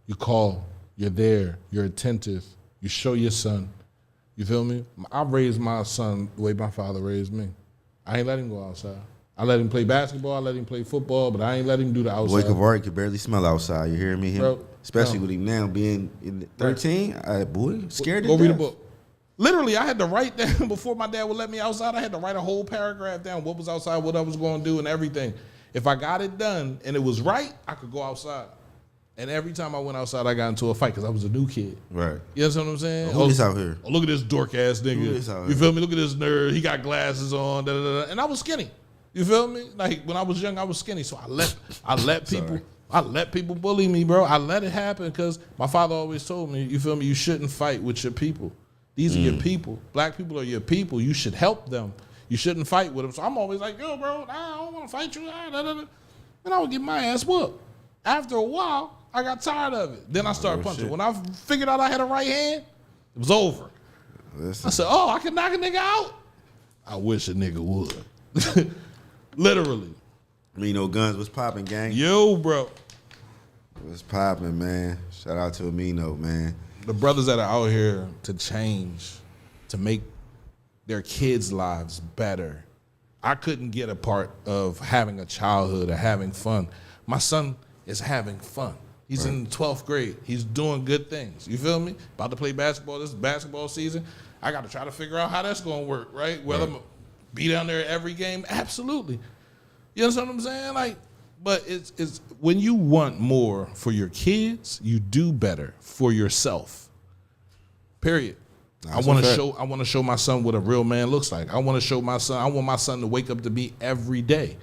You call. You're there. You're attentive. You show your son. You feel me? I raised my son the way my father raised me. I ain't let him go outside. I let him play basketball. I let him play football, but I ain't let him do the outside. Boy Cavari could barely smell outside. You hear me? Bro, Especially with him now being in 13. Boy, scared to Go death. read a book. Literally, I had to write down before my dad would let me outside. I had to write a whole paragraph down, what was outside, what I was going to do, and everything. If I got it done and it was right, I could go outside. And every time I went outside, I got into a fight because I was a new kid. Right. You know what I'm saying? Who this out here? Oh, look at this dork ass nigga. Who this out You here? feel me? Look at this nerd. He got glasses on. Da, da, da. And I was skinny. You feel me? Like when I was young, I was skinny. So I let people bully me, bro. I let it happen because my father always told me, you feel me? You shouldn't fight with your people. These are your people. Black people are your people. You should help them. You shouldn't fight with them. So I'm always like, yo, bro, I don't want to fight you. And I would get my ass whooped. After a while, I got tired of it. Then I started punching. Shit. When I figured out I had a right hand, it was over. Listen. I said, oh, I can knock a nigga out? I wish a nigga would. Literally. Amino Guns was popping, gang. Yo, bro. Was popping, man. Shout out to Amino, man. The brothers that are out here to change, to make their kids' lives better. I couldn't get a part of having a childhood or having fun. My son is having fun. He's in the 12th grade. He's doing good things. You feel me? About to play basketball. This is basketball season. I got to try to figure out how that's going to work, right? Whether I'm going to be down there every game, absolutely. You know what I'm saying? Like, but it's when you want more for your kids, you do better for yourself. Period. I want to show my son what a real man looks like. I want to show my son. I want my son to wake up to me every day.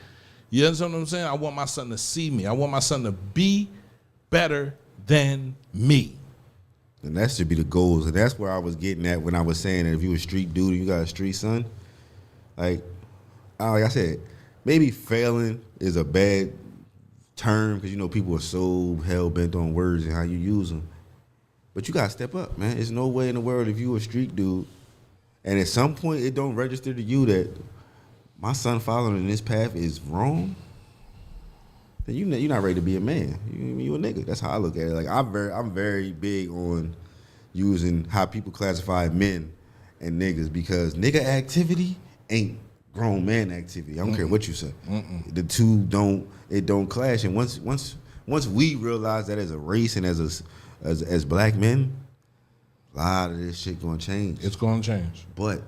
You know what I'm saying? I want my son to see me. I want my son to be better than me. And that should be the goals. And that's where I was getting at when I was saying that if you a street dude and you got a street son, like I said, maybe failing is a bad term because, you know, people are so hell-bent on words and how you use them. But you got to step up, man. There's no way in the world if you a street dude and at some point it don't register to you that my son following in this path is wrong, then you're not ready to be a man. You a nigga. That's how I look at it. Like I'm very big on using how people classify men and niggas because nigga activity ain't grown man activity. I don't care what you say. The two don't clash. And once we realize that as a race and as black men, a lot of this shit gonna change. It's gonna change. But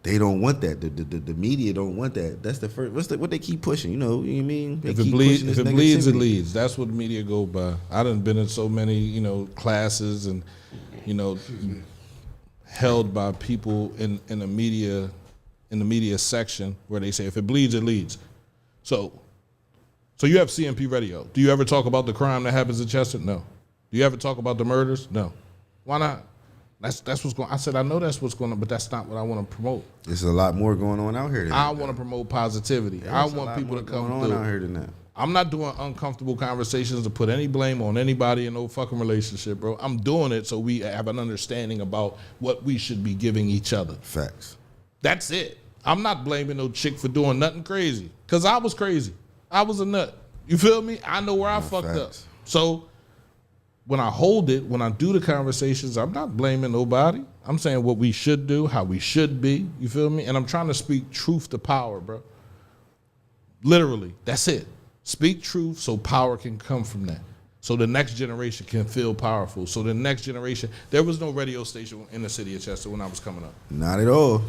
they don't want that. The media don't want that. That's the first. What they keep pushing? You know what I mean? They If it keep bleeds, pushing this it negativity. leads. That's what the media go by. I done been in so many, classes and, held by people in the media section where they say if it bleeds, it leads. So you have CMP Radio. Do you ever talk about the crime that happens in Chester? No. Do you ever talk about the murders? No. Why not? That's what's going. I said I know that's what's going on, but that's not what I want to promote. There's a lot more going on out here. I want to promote positivity. I want people to come on through. out here than that. I'm not doing uncomfortable conversations to put any blame on anybody in no fucking relationship, bro. I'm doing it so we have an understanding about what we should be giving each other. Facts. That's it. I'm not blaming no chick for doing nothing crazy, because I was crazy. I was a nut. You feel me? I know where I fucked up. So when I hold it, when I do the conversations, I'm not blaming nobody. I'm saying what we should do, how we should be. You feel me? And I'm trying to speak truth to power, bro. Literally, that's it. Speak truth so power can come from that. So the next generation can feel powerful. So the next generation, there was no radio station in the city of Chester when I was coming up. Not at all.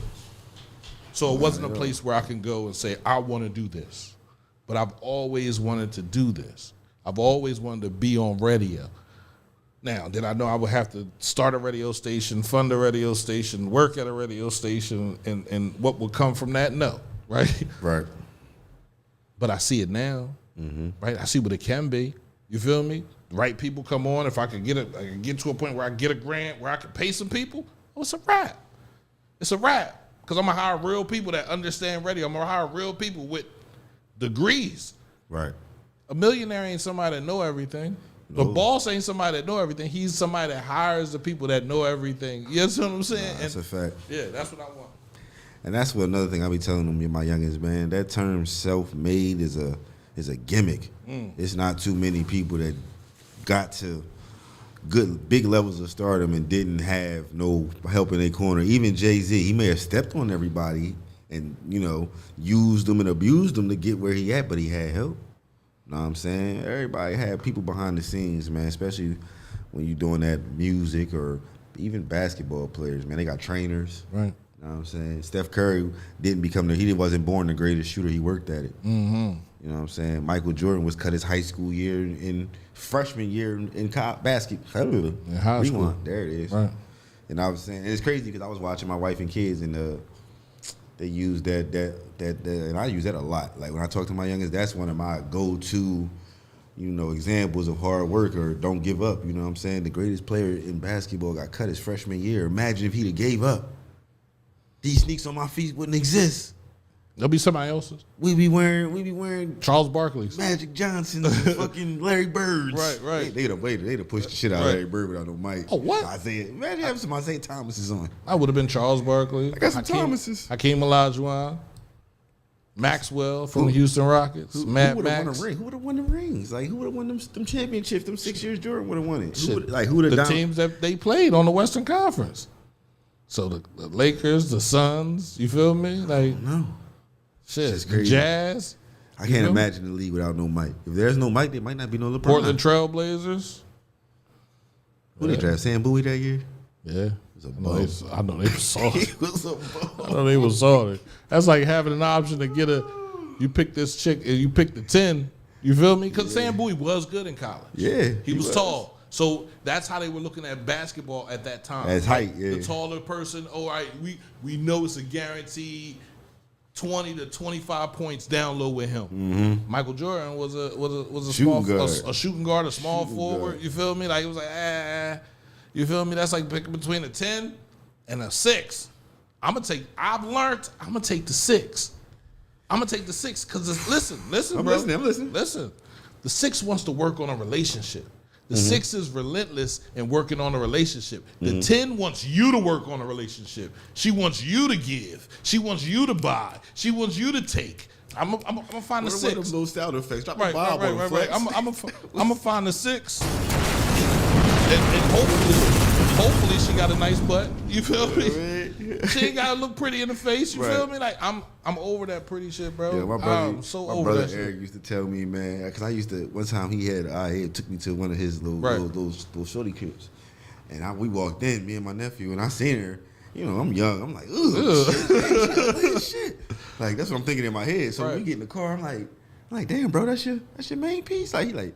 So it wasn't a place where I can go and say, I want to do this. But I've always wanted to do this. I've always wanted to be on radio. Now, did I know I would have to start a radio station, fund a radio station, work at a radio station, and what would come from that? No, right? Right. but I see it now, right? I see what it can be. You feel me? The right people come on. If I can get to a point where I get a grant where I can pay some people, oh, it's a wrap. It's a wrap. Because I'm going to hire real people that understand radio. I'm going to hire real people with degrees. Right. A millionaire ain't somebody that know everything. No. The boss ain't somebody that know everything. He's somebody that hires the people that know everything. You know what I'm saying? That's a fact. Yeah, that's what I want. And that's what another thing I be telling them, my youngest, man. That term self-made is a gimmick. It's not too many people that got to big levels of stardom and didn't have no help in their corner. Even Jay-Z, he may have stepped on everybody and, used them and abused them to get where he at, but he had help. Know what I'm saying? Everybody had people behind the scenes, man, especially when you're doing that music or even basketball players, man. They got trainers. Right. Know what I'm saying? Steph Curry wasn't born the greatest shooter. He worked at it. Mm-hmm. You know what I'm saying? Michael Jordan was cut his high school year in freshman year in basketball. In high school. There it is. Right. And I was saying, and it's crazy because I was watching my wife and kids and they use that, and I use that a lot. Like when I talk to my youngest, that's one of my go-to, examples of hard work or don't give up. You know what I'm saying? The greatest player in basketball got cut his freshman year. Imagine if he'd have gave up. These sneaks on my feet wouldn't exist. There'll be somebody else's. We be wearing Charles Barkley's, Magic Johnson, fucking Larry Birds. Right. They'd have pushed the shit out of Larry Bird without no mic. Oh, what? Imagine having some Isaiah Thomas's on. I would have been Charles Barkley. I got some Thomas's. Hakeem Olajuwon, Maxwell from the Houston Rockets, Mad Max. Who would have won the rings? Like who would have won them championships? Them 6 years Jordan would have won it. The teams that they played on the Western Conference. So the Lakers, the Suns. You feel me? Like no. Shit, the Jazz. I can't imagine the league without no mic. If there's no mic, there might not be no LeBron. Portland Trailblazers. Who they draft? Sam Bowie that year? Yeah. I know they were salty. He was a bum. I know they were salty. That's like having an option to get you pick this chick and you pick the 10. You feel me? Because Sam Bowie was good in college. Yeah. He was tall. So that's how they were looking at basketball at that time. As height, yeah. The taller person, all right, we know it's a guaranteed 20 to 25 points down low with him. Mm-hmm. Michael Jordan was a shooting small guard. A shooting guard, a small forward. Guard. You feel me? Like it was like you feel me? That's like picking between a 10 and a 6. I'm gonna take the 6. I'm gonna take the 6 because listen, I'm bro. I'm listening. Listen, the 6 wants to work on a relationship. The 6 is relentless in working on a relationship. The 10 wants you to work on a relationship. She wants you to give. She wants you to buy. She wants you to take. I'm gonna find the 6. What are those little sound effects? Drop right. I'm gonna find the 6, and hopefully she got a nice butt. You feel me? She ain't gotta look pretty in the face. You feel me? Like I'm over that pretty shit, bro. Yeah, my brother, I'm so over that shit. Eric used to tell me, man, because I used to. One time he took me to one of his little shorty cribs, and we walked in, me and my nephew, and I seen her. I'm young. I'm like, ugh, shit. Like that's what I'm thinking in my head. So when we get in the car, I'm like, damn, bro, that's your main piece. He's like,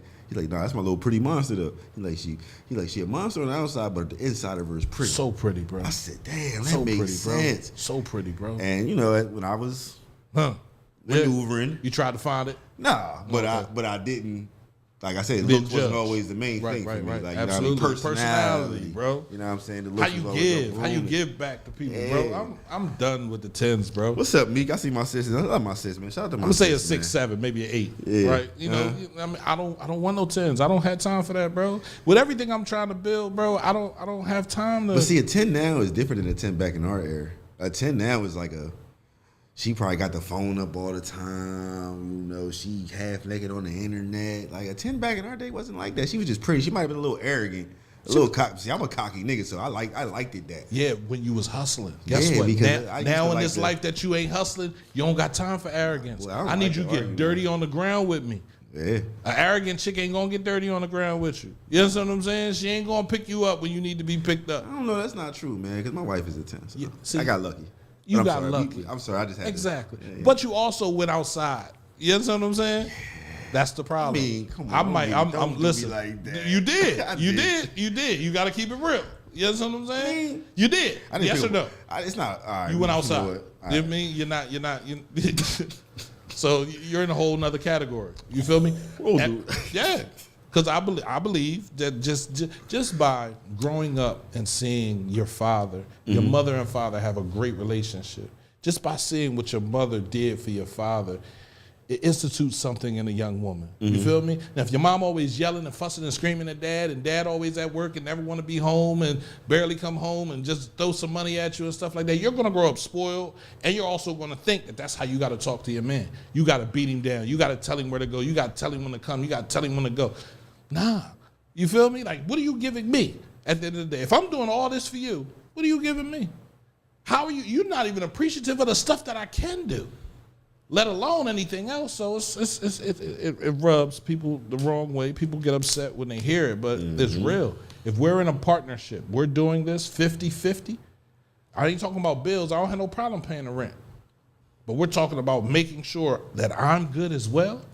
nah, that's my little pretty monster though. He like she a monster on the outside, but the inside of her is pretty. So pretty, bro. I said, damn, that makes sense. So pretty, bro. And when I was maneuvering, you tried to find it. Nah, but I didn't. Like I said, looks wasn't always the main thing for me. Like, absolutely, personality, bro. You know what I'm saying? The how you give back to people, bro. I'm done with the 10s, bro. What's up, Meek? I see my sisters. I love my sisters, man. Shout out to my I'm gonna say sisters, a 6, 7, maybe an 8. Yeah. Right? I mean, I don't want no 10s. I don't have time for that, bro. With everything I'm trying to build, bro, I don't have time to. But see, a 10 now is different than a 10 back in our era. A 10 now is like she probably got the phone up all the time. She half naked on the internet. Like a 10 back in our day wasn't like that. She was just pretty. She might have been a little arrogant, a little cocky. See, I'm a cocky nigga, so I liked it that. Yeah, when you was hustling. Guess what? Now in this life that you ain't hustling, you don't got time for arrogance. Well, I need you to get dirty on the ground with me. Yeah. An arrogant chick ain't gonna get dirty on the ground with you. You understand what I'm saying? She ain't gonna pick you up when you need to be picked up. I don't know. That's not true, man. Because my wife is a 10. So see, I got lucky. You got lucky. I'm sorry. I just had exactly. Yeah. But you also went outside. You understand what I'm saying? Yeah. That's the problem. I mean, come on. I'm listen. Like that. You did. You did. You got to keep it real. You understand what I'm saying? You did. Yes or no? It's not. All right, you went outside. You know what? You mean you're not. So you're in a whole nother category. You feel me? Yeah. Because I believe that just by growing up and seeing your father, your mother and father have a great relationship, just by seeing what your mother did for your father, it institutes something in a young woman. You feel me? Now, if your mom always yelling and fussing and screaming at dad, and dad always at work and never want to be home and barely come home and just throw some money at you and stuff like that, you're going to grow up spoiled, and you're also going to think that that's how you got to talk to your man. You got to beat him down. You got to tell him where to go. You got to tell him when to come. You got to tell him when to go. Nah. You feel me? Like, what are you giving me at the end of the day? If I'm doing all this for you, what are you giving me? How are you? You're not even appreciative of the stuff that I can do, let alone anything else. So it rubs people the wrong way. People get upset when they hear it, but it's real. If we're in a partnership, we're doing this 50-50. I ain't talking about bills. I don't have no problem paying the rent. But we're talking about making sure that I'm good as well.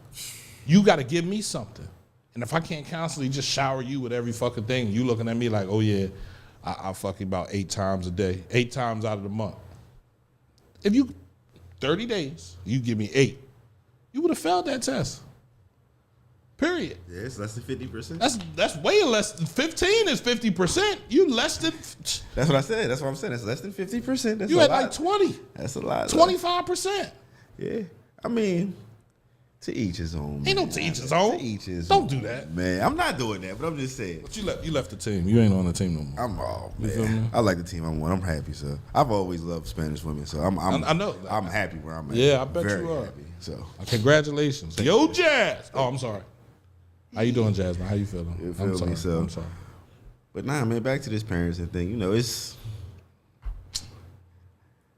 You got to give me something. And if I can't constantly just shower you with every fucking thing, you looking at me like, oh yeah, I fuck you about 8 times a day, 8 times out of the month. If you 30 days, you give me 8, you would have failed that test. Period. Yeah, it's less than 50%. That's way less than 15 is 50%. You less than. That's what I said. That's what I'm saying. That's less than 50%. That's You a had lot. like 20. That's a lot. 25%. Yeah. I mean, to each his own. Ain't no to each his own. To each his Don't own. do that. Man, I'm not doing that, but I'm just saying. But you left the team. You ain't on the team no more. I'm all You feel me? man. I like the team I'm on. I'm happy, so I've always loved Spanish women, so I know. I'm happy where I'm at. Yeah, I bet Very you are. happy, so Congratulations. Yo, Jazz. Oh, I'm sorry. How you doing, Jasmine? How you feeling? You feel I'm sorry. me? So, I'm sorry. But nah, man, back to this parenting thing. You know, it's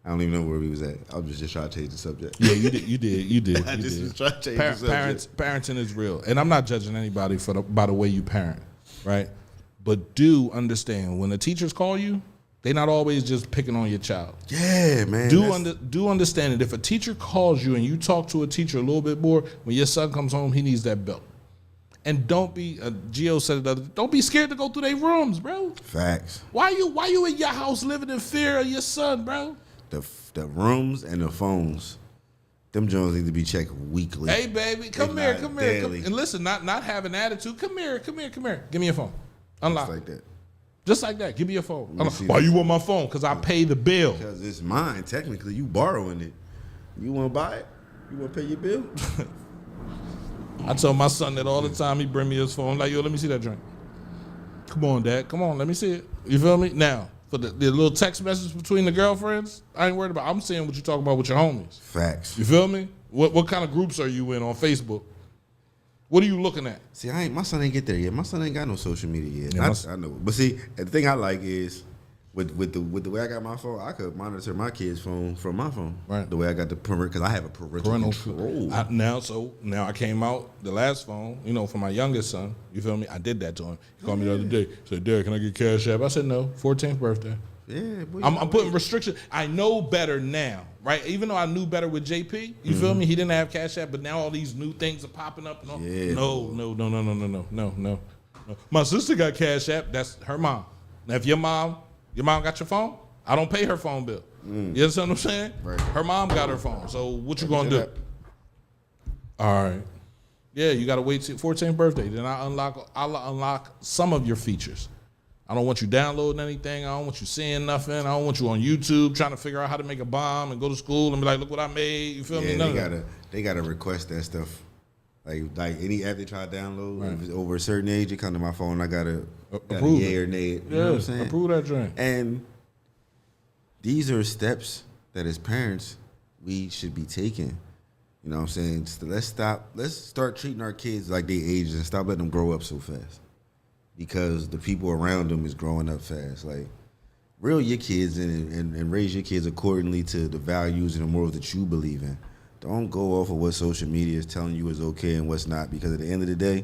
I don't even know where we was at. I was just trying to change the subject. Yeah, you did. I You just did. was trying to change the subject. Parenting is real, and I'm not judging anybody by the way you parent, right? But do understand when the teachers call you, they're not always just picking on your child. Yeah, man. Do understand it. If a teacher calls you and you talk to a teacher a little bit more, when your son comes home, he needs that belt. And don't be, Gio said it the other day, don't be scared to go through their rooms, bro. Facts. Why you in your house living in fear of your son, bro? The rooms and the phones, them Jones need to be checked weekly. Hey, baby, come If here. not Come, daily. and listen, not having attitude. Come here. Give me your phone. Unlock. Just like that. Just like that. Give me your phone. Let me see Why that. you want my phone? Because I pay the bill. Because it's mine. Technically, you borrowing it. You want to buy it? You want to pay your bill? I tell my son that all the time. He bring me his phone. I'm like, yo, let me see that drink. Come on, Dad. Come on, let me see it. You feel me? Now, for the little text message between the girlfriends, I ain't worried about. I'm seeing what you talking about with your homies. Facts. You feel me? What kind of groups are you in on Facebook? What are you looking at? See, my son ain't get there yet. My son ain't got no social media yet. Yeah, I know. But see, the thing I like is with the way I got my phone, I could monitor my kid's phone from my phone. Right. The way I got the parental, because I have a parental control. Now I came out the last phone, for my youngest son. You feel me? I did that to him. He called me the other day. Said, Derek, can I get Cash App? I said no. 14th birthday. Yeah, boy, I'm putting restrictions. I know better now, right? Even though I knew better with JP, you feel me? He didn't have Cash App, but now all these new things are popping up. And all. Yeah. No. My sister got Cash App. That's her mom. Now, if your mom got your phone, I don't pay her phone bill. You understand what I'm saying? Right. Her mom got her phone. So what you gonna do? All right. Yeah, you gotta wait till 14th birthday. Then I'll unlock some of your features. I don't want you downloading anything. I don't want you seeing nothing. I don't want you on YouTube trying to figure out how to make a bomb and go to school and be like, look what I made. You feel me? They gotta request that stuff. Like any app they try to download, if it's over a certain age, it come to my phone. I gotta approve yay it. or nay. You Yeah, know what I'm saying? approve that drink. And these are steps that as parents we should be taking. You know what I'm saying? So let's start treating our kids like they age and stop letting them grow up so fast. Because the people around them is growing up fast. Like, reel your kids in and raise your kids accordingly to the values and the morals that you believe in. Don't go off of what social media is telling you is okay and what's not. Because at the end of the day,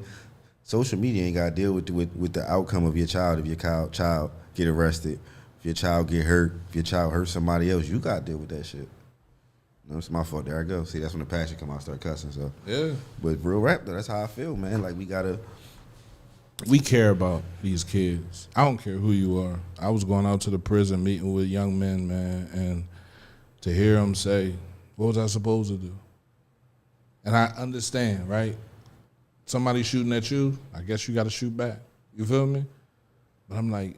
social media ain't got to deal with the outcome of your child. If your child get arrested, if your child get hurt, if your child hurt somebody else, you got to deal with that shit. No, it's my fault. There I go. See, that's when the passion come out, start cussing. So Yeah. But real rap, though, that's how I feel, man. Like, We care about these kids. I don't care who you are. I was going out to the prison meeting with young men, man, and to hear them say, what was I supposed to do? And I understand, right? Somebody shooting at you, I guess you got to shoot back. You feel me? But I'm like,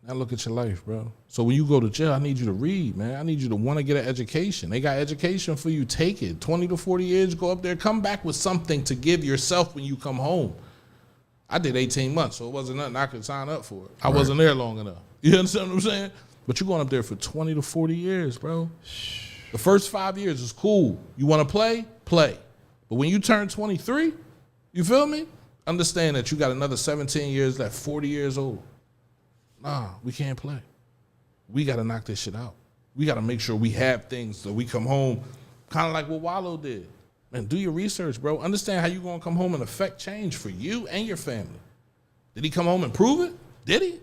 now look at your life, bro. So when you go to jail, I need you to read, man. I need you to want to get an education. They got education for you. Take it. 20 to 40 years, go up there, come back with something to give yourself when you come home. I did 18 months, so it wasn't nothing I could sign up for. I wasn't there long enough. You understand what I'm saying? But you're going up there for 20 to 40 years, bro. The first 5 years is cool. You want to play? Play. But when you turn 23, you feel me? Understand that you got another 17 years left, 40 years old. Nah, we can't play. We got to knock this shit out. We got to make sure we have things so we come home kind of like what Wallow did. Man, do your research, bro. Understand how you going to come home and affect change for you and your family. Did he come home and prove it? Did he?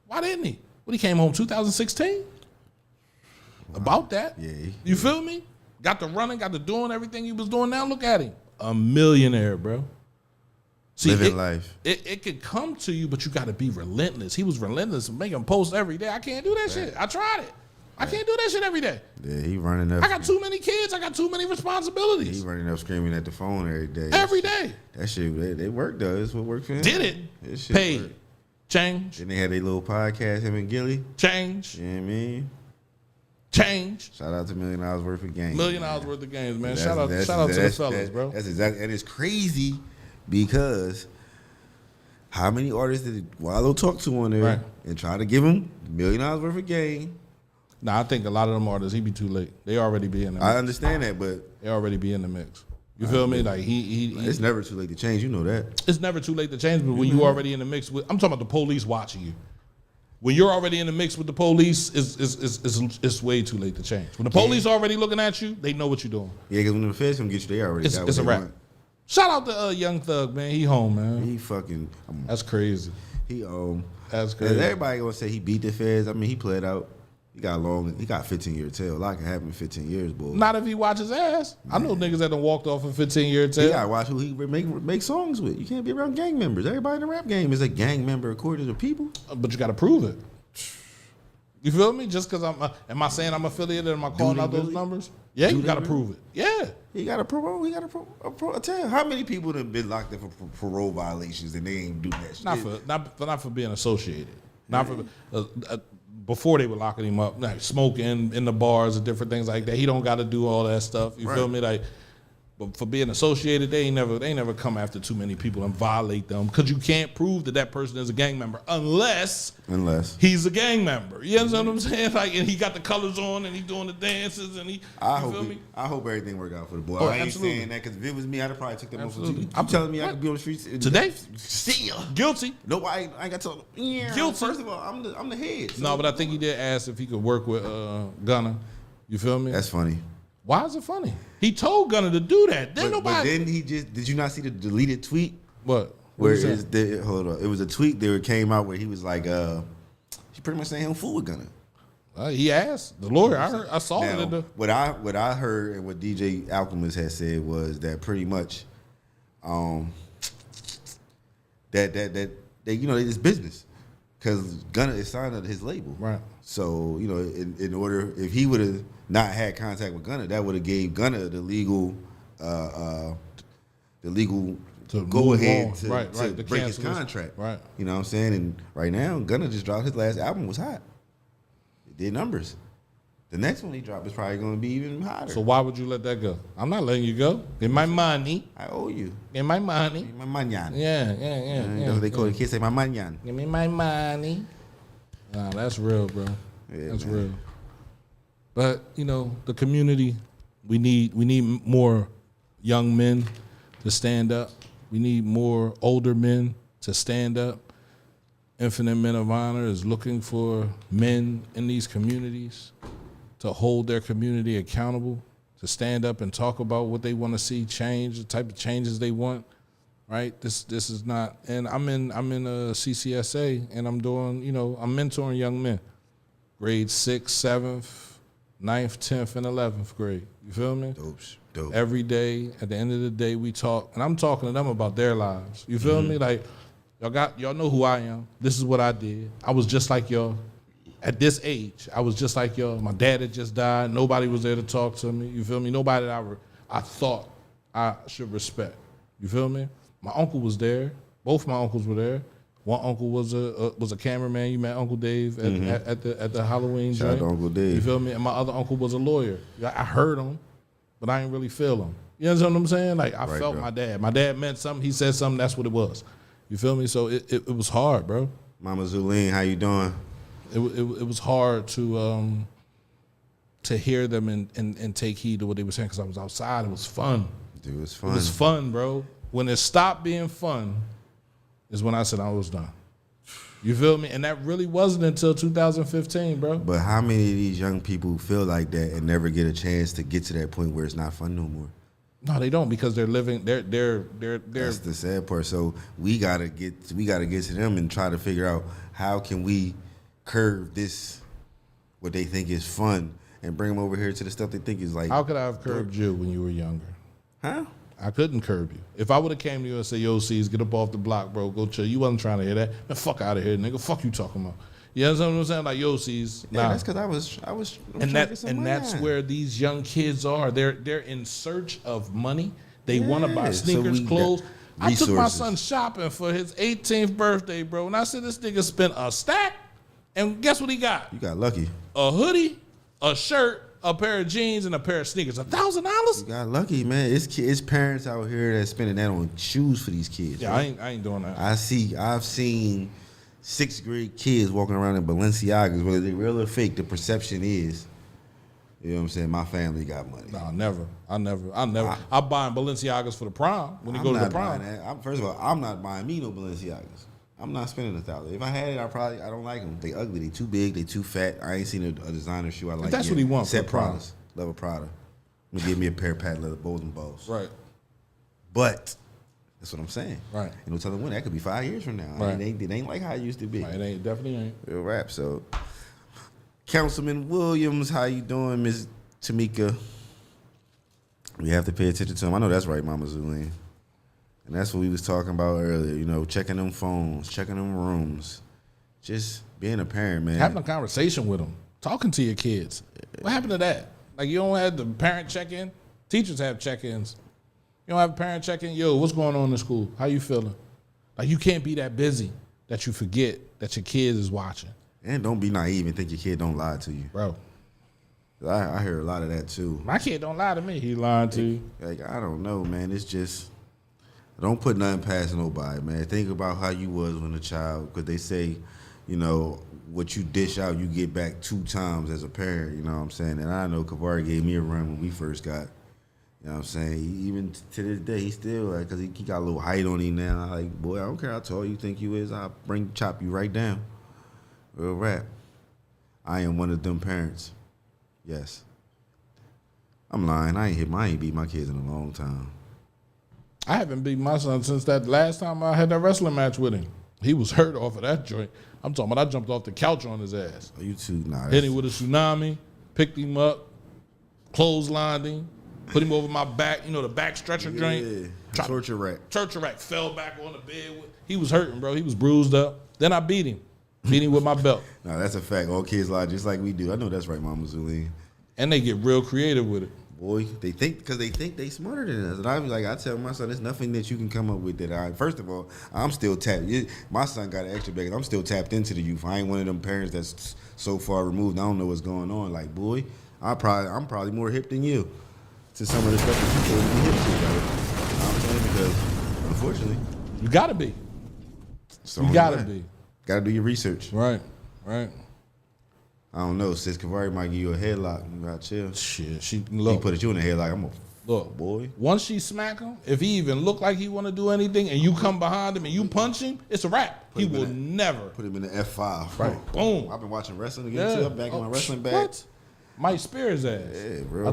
Why didn't he? When he came home 2016? About that. Yeah. You feel me? Got to running, got to doing everything he was doing. Now look at him. A millionaire, bro. See, living life. It could come to you, but you got to be relentless. He was relentless, making posts every day. I can't do that shit. I tried it. I can't do that shit every day. Yeah, he running up. I got too many kids. I got too many responsibilities. He running up screaming at the phone every day. Every day. That shit, they work though. That's what worked for him. Did it. That shit Paid. worked. Change. Then they had their little podcast, him and Gilly. Change. You know what I mean? Change. Shout out to $1 million worth of games. $1 million worth of games, man. That's- Shout out to the fellas, bro. That's exactly, and it's crazy because how many artists did Wallow talk to on there Right. and try to give him $1 million worth of game? Nah, I think a lot of them artists, he be too late. They already be in the mix. I understand that, but They already be in the mix. You feel me? Like he it's never too late to change. You know that. it's never too late to change, but when you already in the mix with, I'm talking about the police watching you. When you're already in the mix with the police, it's way too late to change. When the police already looking at you, they know what you're doing. Yeah, because when the feds come get you, they already got what It's a they wrap. want. Shout out to Young Thug, man. He home, man. He fucking. That's crazy. He That's crazy. Everybody gonna say he beat the feds. I mean, he played out. He got 15-year tail. A lot can happen in 15 years, boy. Not if he watches ass. I know niggas that done walked off a 15-year tail. You gotta watch who he make songs with. You can't be around gang members. Everybody in the rap game is a gang member according to the people. But you got to prove it. You feel me? Just because am I saying I'm affiliated? Am I calling out those really? numbers? Yeah, you got to prove it. Yeah. He got a parole. He got a tell. How many people have been locked up for parole violations and they ain't do that shit? Not for being associated. Not for before they were locking him up, like smoking in the bars and different things like that. He don't got to do all that stuff. You feel me? Like, but for being associated, they ain't never come after too many people and violate them because you can't prove that person is a gang member unless he's a gang member. You understand what I'm saying? Like, and he got the colors on and he doing the dances and he. I hope everything work out for the boy. Oh, I ain't absolutely. saying that because if it was me, I'd have probably took that Absolutely. motherfucker. I'm telling me I could be on the streets Today? See ya. Guilty. No, I ain't got to. Yeah. Guilty. First of all, I'm the head. So. No, but I think he did ask if he could work with Gunna. You feel me? That's funny. Why is it funny? He told Gunna to do that. But then he just did you not see the deleted tweet? What? Where hold on. It was a tweet that came out where he was like, he pretty much saying he don't fool with Gunna. He asked the lawyer. I saw Now, it. In the, what I heard and what DJ Alchemist had said was that pretty much, that it's business, because Gunna is signed under his label, right? So in order, if he would have not had contact with Gunna, that would have gave Gunna the legal To go move ahead on. to Right, to to break his cancel his- contract. right. You know what I'm saying? And right now, Gunna just dropped his last album, was hot. It did numbers. The next one he dropped is probably going to be even hotter. So why would you let that go? I'm not letting you go. Get my money. I owe you. Get my money. My manyan. Yeah. That's what they call it. Kids say my manyan. Give me my money. Nah, that's real, bro. Yeah, That's man. real. But the community, we need more young men to stand up. We need more older men to stand up. Infinite Men of Honor is looking for men in these communities to hold their community accountable, to stand up and talk about what they want to see change, the type of changes they want. Right? This is not, and I'm in a CCSA and I'm doing, I'm mentoring young men, grade 6th, 7th, 9th, 10th, and 11th grade. You feel me? Dope. Every day, at the end of the day, we talk, and I'm talking to them about their lives. You feel me? Like, y'all know who I am. This is what I did. I was just like y'all. At this age, I was just like y'all. My dad had just died. Nobody was there to talk to me. You feel me? Nobody that I thought I should respect. You feel me? My uncle was there. Both my uncles were there. One uncle was a cameraman. You met Uncle Dave at the Halloween Shout out joint. to Uncle Dave. You feel me? And my other uncle was a lawyer. I heard him, but I didn't really feel him. You understand what I'm saying? Like I felt bro. my dad. My dad meant something. He said something. That's what it was. You feel me? So it was hard, bro. Mama Zulene, how you doing? It was hard to hear them and take heed to what they were saying because I was outside. It was fun. Dude, it was fun. It was fun, bro. When it stopped being fun is when I said I was done. You feel me? And that really wasn't until 2015, bro. But how many of these young people feel like that and never get a chance to get to that point where it's not fun no more? No, they don't because they're living. They're. That's the sad part. So we gotta get to them and try to figure out how can we curve this, what they think is fun, and bring them over here to the stuff they think is like. How could I have curbed you when you were younger? Huh? I couldn't curb you. If I would have came to you and said, "Yo, Ceez, get up off the block, bro. Go chill." You wasn't trying to hear that. Man, fuck out of here, nigga. Fuck you talking about. You know what I'm saying? Like, yo, Ceez. Yeah, nah. that's because I was And trying to get some money. that's where these young kids are. They're in search of money. They want to buy Yeah, so sneakers, we clothes. got I took my resources. son shopping for his 18th birthday, bro. And I said, this nigga spent a stack. And guess what he got? You got lucky. A hoodie, a shirt, a pair of jeans, and a pair of sneakers. $1,000? You got lucky, man. It's parents out here that's spending that on shoes for these kids. Yeah, right? I ain't doing that. I've seen 6th grade kids walking around in Balenciagas, whether they real or fake. The perception is, you know what I'm saying, my family got money. No, never. I buy Balenciagas for the prom when you I'm go to the not prom. buying that. First of all, I'm not buying me no Balenciagas. I'm not spending $1,000. If I had it, I don't like them. They ugly. They too big. They too fat. I ain't seen a designer shoe I like. that's yet. what he wants for Except the prom. Prada's. Love a Prada. I'm gonna give me a pair of patent leather Bolden balls. Right. But that's what I'm saying. Right. You know, telling when that could be 5 years from now. Right. It ain't like how it used to be. Right, it definitely ain't. Real rap. So, Councilman Williams, how you doing, Miss Tamika? We have to pay attention to him. I know that's right, Mama Zulene. And that's what we was talking about earlier. You know, checking them phones, checking them rooms, just being a parent, man. Having a conversation with them, talking to your kids. What happened to that? Like, you don't have the parent check-in? Teachers have check-ins. You don't have a parent check-in? Yo, what's going on in school? How you feeling? Like, you can't be that busy that you forget that your kid is watching. And don't be naive and think your kid don't lie to you. Bro, I hear a lot of that too. my kid don't lie to me. He lying to you. Like, I don't know, man. It's just, don't put nothing past nobody, man. Think about how you was when a child, because they say, you know, what you dish out, you get back 2 times as a parent, you know what I'm saying? And I know Kavari gave me a run when we first got, you know what I'm saying? Even to this day, he still, like, because he got a little height on him now. I'm like, boy, I don't care how tall you think you is. I'll chop you right down. Real rap. I am one of them parents. Yes. I'm lying. I ain't beat my kids in a long time. I haven't beat my son since that last time I had that wrestling match with him. He was hurt off of that joint. I'm talking about I jumped off the couch on his ass. Oh, you too? Nah. Hit him with a tsunami, picked him up, clotheslined him, put him over my back, you know, the back stretcher joint. Yeah. Torture rack. Torture rack, fell back on the bed. He was hurting, bro. He was bruised up. Then I beat him. Beat him with my belt. Nah, that's a fact. All kids lie just like we do. I know that's right, Mama Zulene. And they get real creative with it. Boy, they think they smarter than us. And I tell my son, there's nothing that you can come up with that first of all, I'm still tapped. My son got an extra bag, and I'm still tapped into the youth. I ain't one of them parents that's so far removed. I don't know what's going on. Like, boy, I'm probably more hip than you to some of the stuff that you supposed to be hip to. Like, you know what I'm saying? Because unfortunately, You gotta be. so You gotta be. Gotta do your research. Right. I don't know. Sis Kavari might give you a headlock. You gotta chill. Shit, she He look. put you in a headlock. I'm a Look, boy. Once she smack him, if he even look like he want to do anything, and you come behind him and you punch him, it's a wrap. He him in will that- never. Put him in the F5. Right. Boom. I've been watching wrestling again too. I'm back in my wrestling bag. What? Mike Spears ass. Yeah, real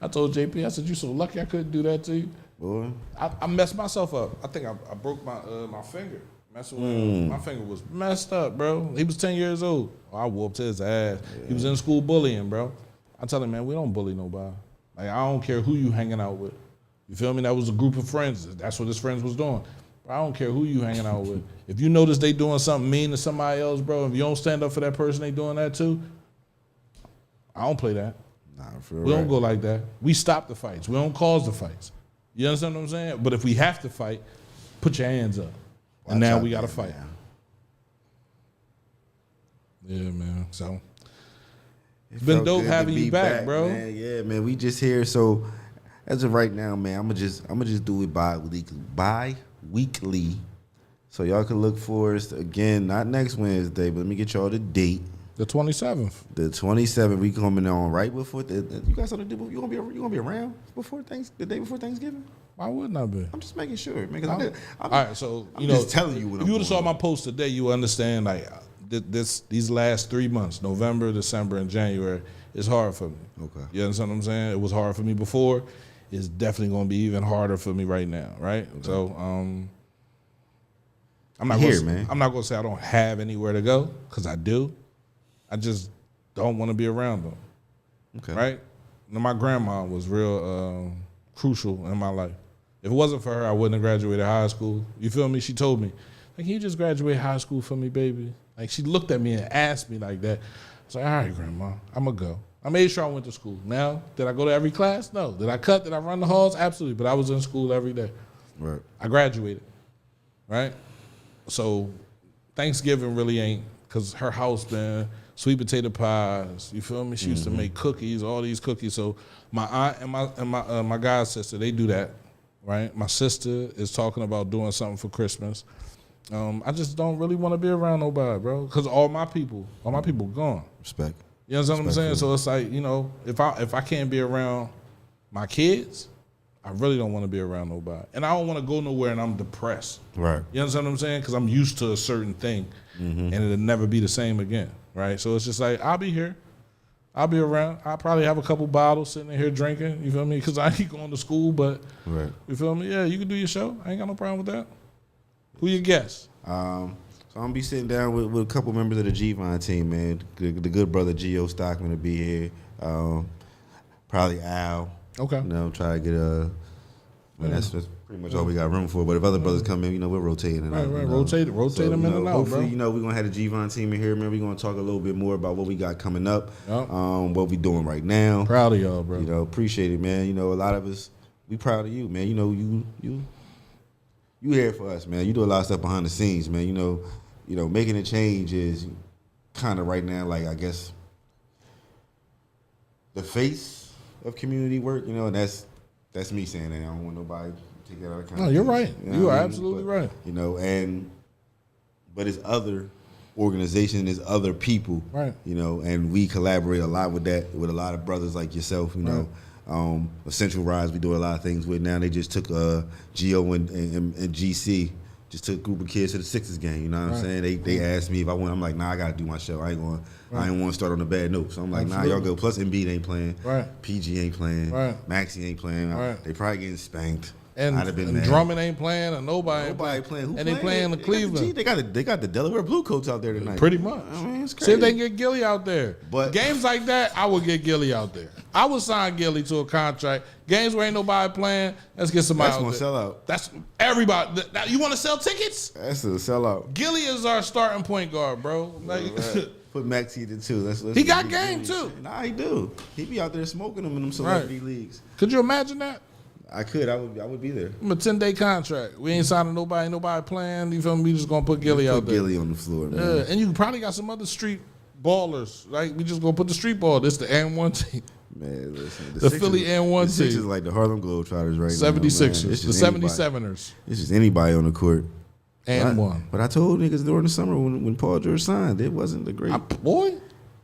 I told JP, I said, you so lucky I couldn't do that to you. Boy. I messed myself up. I think I broke my finger. Messing with him. My finger was messed up, bro. He was 10 years old. I whooped his ass. He was in school bullying, bro. I tell him, man, we don't bully nobody. Like, I don't care who you hanging out with. You feel me? That was a group of friends. That's what his friends was doing. I don't care who you hanging out with. If you notice they doing something mean to somebody else, bro, if you don't stand up for that person they doing that to, I don't play that. Nah, for We don't go like that. We stop the fights. We don't cause the fights. You understand what I'm saying? But if we have to fight, put your hands up. And now we got to fight. Yeah, man. So it's been dope having you back, bro. Man. Yeah, man. We just here. So as of right now, man, I'm gonna just do it bi-weekly. So y'all can look for us again, not next Wednesday, but let me get y'all the date. The 27th. The 27th, we coming on right before you got something to do. You gonna be around the day before Thanksgiving? Why wouldn't I be? I'm just making sure, man. All right, so I'm just telling you what if you would have saw my post today, you would understand like these last 3 months, November, December, and January, is hard for me. Okay. You understand what I'm saying? It was hard for me before. It's definitely going to be even harder for me right now, right? Okay. So I'm not going to say I don't have anywhere to go, because I do. I just don't want to be around them. Okay. Right? Now, my grandma was real crucial in my life. If it wasn't for her, I wouldn't have graduated high school. You feel me? She told me, like, can you just graduate high school for me, baby? Like, she looked at me and asked me like that. I was like, all right, Grandma, I'm going to go. I made sure I went to school. Now, did I go to every class? No. Did I cut? Did I run the halls? Absolutely. But I was in school every day. Right. I graduated. Right? So Thanksgiving really ain't, because her house been sweet potato pies. You feel me? She used to make cookies, all these cookies. So my aunt and my god sister, they do that. Right? My sister is talking about doing something for Christmas. I just don't really want to be around nobody, bro, because all my people gone. Respect. You know what I'm saying? So it's like, you know, if I can't be around my kids, I really don't want to be around nobody, and I don't want to go nowhere and I'm depressed. Right. You understand what I'm saying? Because I'm used to a certain thing, and it'll never be the same again. Right. So it's just like, I'll be here. I'll be around. I'll probably have a couple bottles sitting in here drinking. You feel me? Because I ain't going to school, but you feel me? Yeah, you can do your show. I ain't got no problem with that. Who you guess? So I'm gonna be sitting down with a couple members of the G-Vine team, man. The good brother Gio Stockman will be here. Probably Al. Okay. You know, try to get that's pretty much all we got room for. But if other brothers come in, you know, we're rotating. Right. Rotate them in and out, hopefully, bro. you know, we're gonna have the G-Vine team in here, man. We're gonna talk a little bit more about what we got coming up, what we doing right now. Proud of y'all, bro. You know, appreciate it, man. You know, a lot of us, we proud of you, man. You know, you here for us, man. You do a lot of stuff behind the scenes, man. You know, making a change is kind of right now, like, I guess, the face of community work. You know, and that's me saying that. I don't want nobody to take that out of context. No, you're right. You know you are absolutely right. You know, but it's other organizations, it's other people. Right. You know, and we collaborate a lot with that, with a lot of brothers like yourself. You know. Essential Rise, we do a lot of things with now. They just took Geo and GC, just took a group of kids to the Sixers game. You know what I'm saying? They asked me if I went. I'm like, nah, I gotta do my show. I ain't want to start on a bad note. So I'm like, nah, y'all go. Plus Embiid ain't playing. Right. PG ain't playing. Right. Maxey ain't playing. Right. They probably getting spanked. And Drummond ain't playing, or nobody playing. Who and they playing the Cleveland. They got the Delaware Blue Coats out there tonight. Pretty much. I mean, it's crazy. See if they can get Gilly out there. But games like that, I would get Gilly out there. I would sign Gilly to a contract. Games where ain't nobody playing, let's get somebody out there. That's gonna sell out. That's everybody. You want to sell tickets? That's a sellout. Gilly is our starting point guard, bro. Like, put Maxey in too. Let's he got game too. Nah, he do. He be out there smoking them in them celebrity leagues. Could you imagine that? I could. I would be there. I'm a 10-day contract. We ain't signing nobody playing. You feel me? We just gonna put Gilly out there. Gilly on the floor, man. Yeah, and you probably got some other street ballers. Like, we just gonna put the street ball. This the N1 team. Man, listen. The Philly N1 team. Sixers like the Harlem Globetrotters right 76ers, now. 76ers. The 77ers. It's just anybody on the court. And one. But I told niggas during the summer when Paul George signed, it wasn't the great. Boy.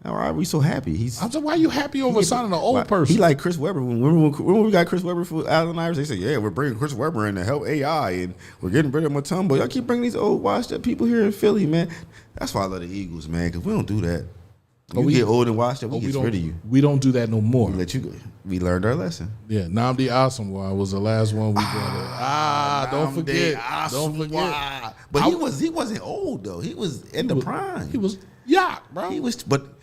All right, we so happy. I said, why are you happy over signing an old person? He like Chris Webber. When we got Chris Webber for Allen Iverson, they said, yeah, we're bringing Chris Webber in to help AI, and we're getting rid of Mutombo. Y'all keep bringing these old washed up people here in Philly, man. That's why I love the Eagles, man, because we don't do that. When you get old and washed up, we get rid of you. We don't do that no more. We let you go. We learned our lesson. Yeah, Nnamdi Asomugha was the last one we got. Don't forget. Don't forget. But he wasn't old though. He was in the prime. He was bro.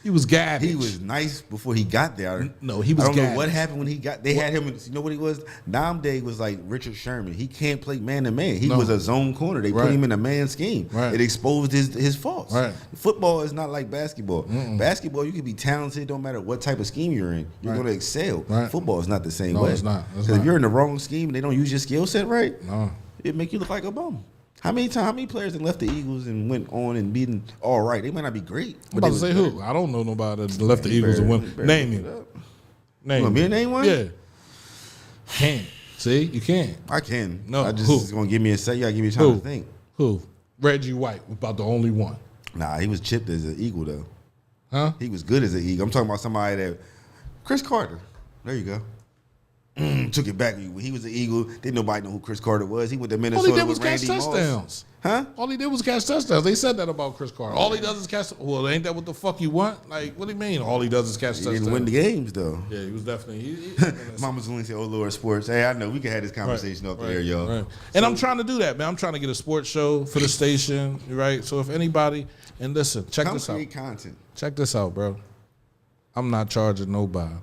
He was garbage. He was nice before he got there. No, he was. I don't know what happened when he got. They had him. You know what he was? Nnamdi was like Richard Sherman. He can't play man to man. He was a zone corner. They put him in a man scheme. Right. It exposed his faults. Right. Football is not like basketball. Basketball, you can be talented. Don't matter what type of scheme you're in. You're going to excel. Right. Football is not the same No, way. it's not. It's Because if not. you're in the wrong scheme and they don't use your skill set right, No. it make you look like a bum. How many players that left the Eagles and went on and beaten all right? They might not be great. I'm about to say who? I don't know nobody that left the Eagles and went. Name me. Name You want me to name one? Yeah. Can't. See? You can't. I can. No, I just who? it's gonna give me a set. You gotta give me a time to think. Who? Reggie White was about the only one. Nah, he was chipped as an Eagle though. Huh? He was good as an Eagle. I'm talking about somebody that Chris Carter. There you go. Took it back. When he was an Eagle, didn't nobody know who Chris Carter was. He went to All Minnesota he did was with catch Randy Moss. touchdowns. Huh? All he did was catch touchdowns. They said that about Chris Carter. All he does is catch. Well, ain't that what the fuck you want? Like, what do you mean? All he does is catch He touchdowns. didn't win the games though. Yeah, he was definitely. Mama's only said, "Oh Lord, sports." Hey, I know we can have this conversation off the air, y'all. Right. And I'm trying to do that, man. I'm trying to get a sports show for the station, right? So if anybody, and listen, check Come this out. create content. Check this out, bro. I'm not charging nobody.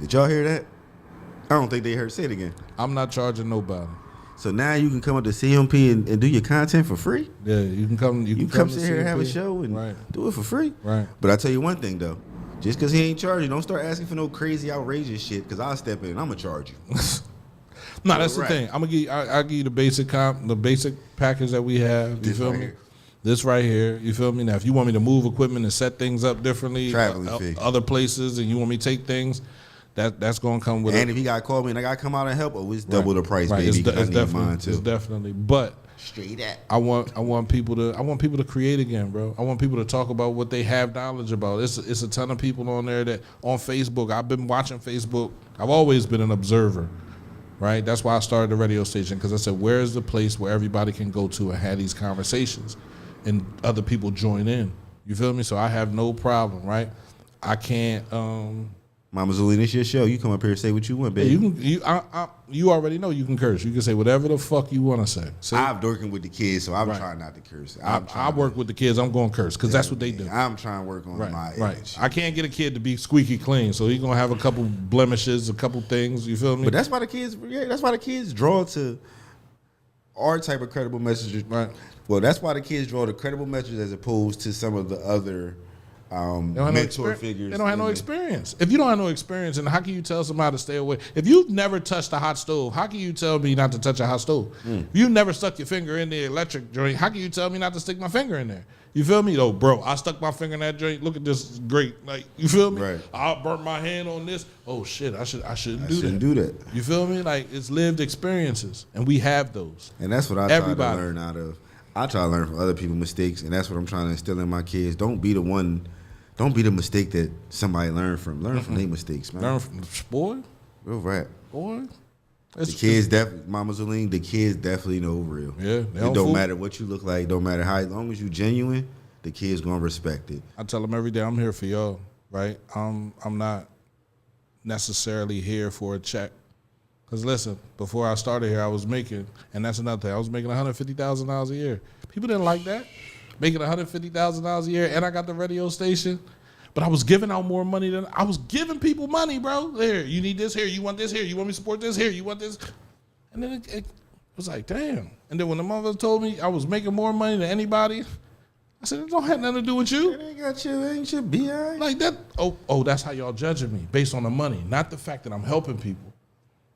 Did y'all hear that? I don't think they heard. Say it again. I'm not charging nobody. So now you can come up to CMP and do your content for free. Yeah, you can come. You come sit here and have a show and do it for free. Right. But I tell you one thing though, just because he ain't charging, don't start asking for no crazy outrageous shit. Because I'll step in and I'm gonna charge you. No, that's the thing. I'm gonna give. I'll give you the basic package that we have. You feel me? This right here. You feel me? Now, if you want me to move equipment and set things up differently, Traveling fee. Other places, and you want me to take things, that's gonna come with it. And if he got to call me and I got to come out and help, it's double the price, Right. baby. It's 'cause I need definitely, mine too. it's definitely. But straight at. I want people to create again, bro. I want people to talk about what they have knowledge about. It's a ton of people on there that on Facebook. I've been watching Facebook. I've always been an observer, right? That's why I started the radio station, because I said, where is the place where everybody can go to and have these conversations, and other people join in. You feel me? So I have no problem, right? I can't. Mama Zulina, it's your show. You come up here and say what you want, baby. You already know you can curse. You can say whatever the fuck you want to say. See? I'm working with the kids, so I'm trying not to curse. I work with the kids. I'm going to curse because that's what they do. I'm trying to work on my image. I can't get a kid to be squeaky clean, so he's gonna have a couple blemishes, a couple things. You feel me? But that's why the kids. Yeah, that's why the kids draw to our type of credible messages. Right. Well, that's why the kids draw to credible messages as opposed to some of the other mentor figures. They don't have no experience. If you don't have no experience, then how can you tell somebody to stay away? If you've never touched a hot stove, how can you tell me not to touch a hot stove? If you never stuck your finger in the electric joint, how can you tell me not to stick my finger in there? You feel me? Oh, bro, I stuck my finger in that joint. Look at this, great. Like, you feel me? Right. I burnt my hand on this. Oh shit, I shouldn't do that. You feel me? Like, it's lived experiences, and we have those. And that's what I try to learn out of. I try to learn from other people's mistakes, and that's what I'm trying to instill in my kids. Don't be the mistake that somebody learned from. Learn from their mistakes, man. Learn from boy. Real rap. Boy. The kids definitely, Mama Zuline, the kids definitely know real. Yeah. It don't matter what you look like, don't matter how, as long as you genuine, the kids gonna respect it. I tell them every day, I'm here for y'all, right? I'm not necessarily here for a check. Because listen, before I started here, I was making, and that's another thing, I was making $150,000 a year. People didn't like that. Making $150,000 a year, and I got the radio station. But I was giving out more money than I was giving people money, bro. There, you need this here, you want this here, you want me to support this here, you want this. And then it was like, damn. And then when the mother told me I was making more money than anybody, I said, it don't have nothing to do with you. It ain't got you, ain't your BI. Like that, oh, that's how y'all judging me, based on the money, not the fact that I'm helping people.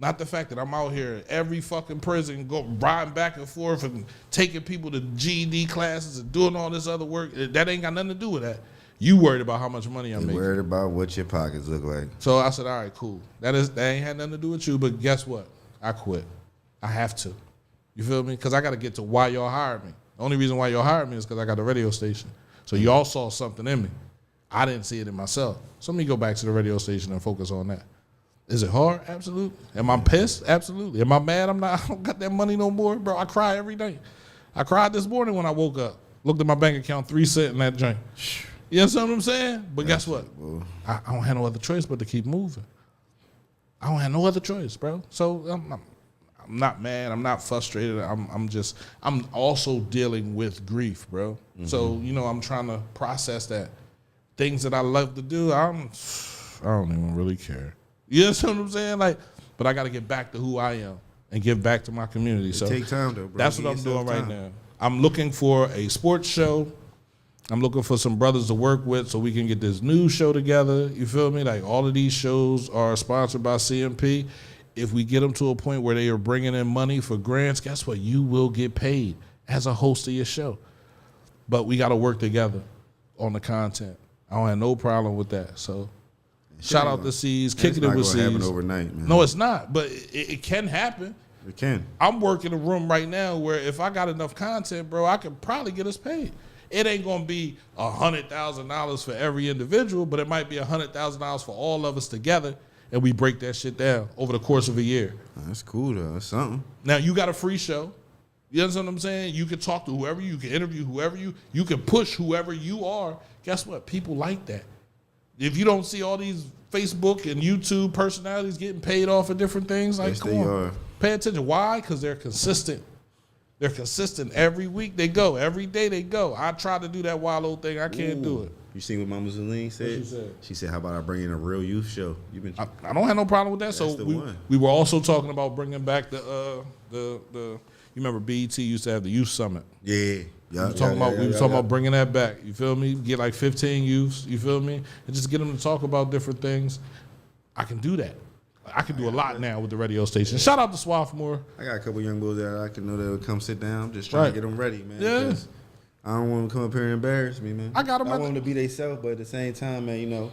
Not the fact that I'm out here every fucking prison, riding back and forth and taking people to GED classes and doing all this other work. That ain't got nothing to do with that. You worried about how much money I'm making. Worried about what your pockets look like. So I said, all right, cool. That ain't had nothing to do with you, but guess what? I quit. I have to. You feel me? Because I got to get to why y'all hired me. The only reason why y'all hired me is because I got a radio station. So y'all saw something in me. I didn't see it in myself. So let me go back to the radio station and focus on that. Is it hard? Absolutely. Am I pissed? Absolutely. Am I mad I don't got that money no more? Bro, I cry every day. I cried this morning when I woke up. Looked at my bank account, 3 cents in that joint. You know what I'm saying? But guess what? I don't have no other choice but to keep moving. I don't have no other choice, bro. So I'm not mad. I'm not frustrated. I'm also dealing with grief, bro. Mm-hmm. So, I'm trying to process that. Things that I love to do, I don't even really care. You know what I'm saying? But I got to get back to who I am and give back to my community. So take time though, bro. That's what I'm doing right now. I'm looking for a sports show I'm looking for some brothers to work with so we can get this new show together. You feel me? Like all of these shows are sponsored by CMP. If we get them to a point where they are bringing in money for grants, guess what? You will get paid as a host of your show. But we got to work together on the content. I don't have no problem with that. So shout out to Ceez, kicking it with Ceez. It's not going to happen overnight, man. No, it's not. But it can happen. It can. I'm working a room right now where if I got enough content, bro, I could probably get us paid. It ain't going to be $100,000 for every individual, but it might be $100,000 for all of us together, and we break that shit down over the course of a year. That's cool, though. That's something. Now, you got a free show. You understand what I'm saying? You can talk to whoever you can interview whoever you can push whoever you are. Guess what? People like that. If you don't see all these Facebook and YouTube personalities getting paid off for different things, like, yes, come on. Pay attention. Why? Because they're consistent. They're consistent every week. They go every day. They go. I tried to do that wild old thing. I can't do it. You see what Mama Zaleen said? What she said? She said, "How about I bring in a real youth show?" I don't have no problem with that. That's So we were also talking about bringing back the you remember BET used to have the youth summit. Yeah. We were talking about bringing that back. You feel me? Get like 15 youths. You feel me? And just get them to talk about different things. I can do that. I can do a lot now with the radio station. Shout out to Swarthmore. I got a couple young boys that I can know that will come sit down. I'm just trying to get them ready, man. Yeah. I don't want them to come up here and embarrass me, man. I got them. I want them to be themselves, but at the same time, man, you know,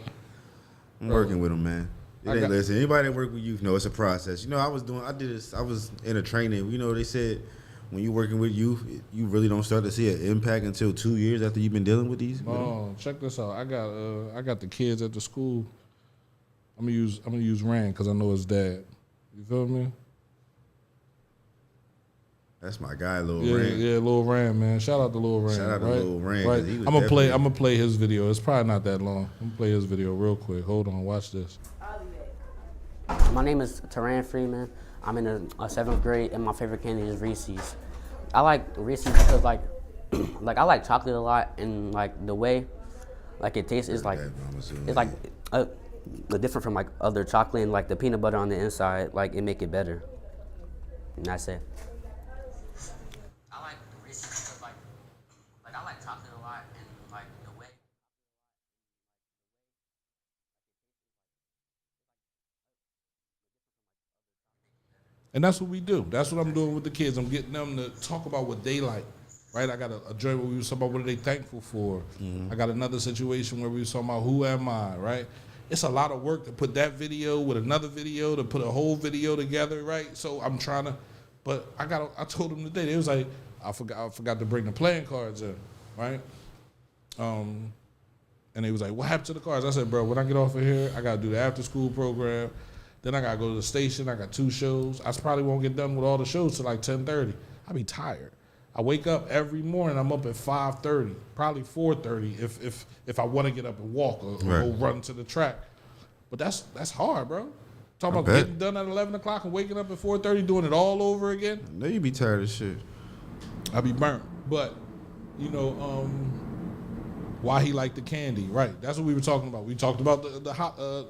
I'm working with them, man. Listen, anybody that work with youth know it's a process. You know, I was in a training. You know, they said when you're working with youth, you really don't start to see an impact until 2 years after you've been dealing with these. Oh, check this out. I got the kids at the school. I'm gonna use Rand because I know his dad. You feel me? That's my guy, Lil Rand. Yeah, Lil Rand, man. Shout out to Lil Rand. Shout out to Lil Rand. Right. I'm gonna play his video. It's probably not that long. I'm gonna play his video real quick. Hold on, watch this. My name is Taran Freeman. I'm in the 7th grade, and my favorite candy is Reese's. I like Reese's because like I like chocolate a lot, and like the way like it tastes is like it's like different from like other chocolate, and like the peanut butter on the inside, like it make it better. And that's it. I like Reese's because like I like chocolate a lot, and like the way. And that's what we do. That's what I'm doing with the kids. I'm getting them to talk about what they like, right? I got a joint where we was talking about what are they thankful for. I got another situation where we was talking about who am I, right? It's a lot of work to put that video with another video, to put a whole video together, right? So I'm trying to, but I told them today, they was like, I forgot to bring the playing cards in, right? And they was like, what happened to the cards? I said, bro, when I get off of here, I gotta do the after school program. Then I gotta go to the station. I got 2 shows. I probably won't get done with all the shows till like 10:30. I'll be tired. I wake up every morning. I'm up at 5:30, probably 4:30 if I want to get up and walk or go run to the track. But that's hard, bro. Talking about getting done at 11 o'clock and waking up at 4:30, doing it all over again. I know you be tired of shit. I be burnt. But you know, why he liked the candy, right? That's what we were talking about. We talked about the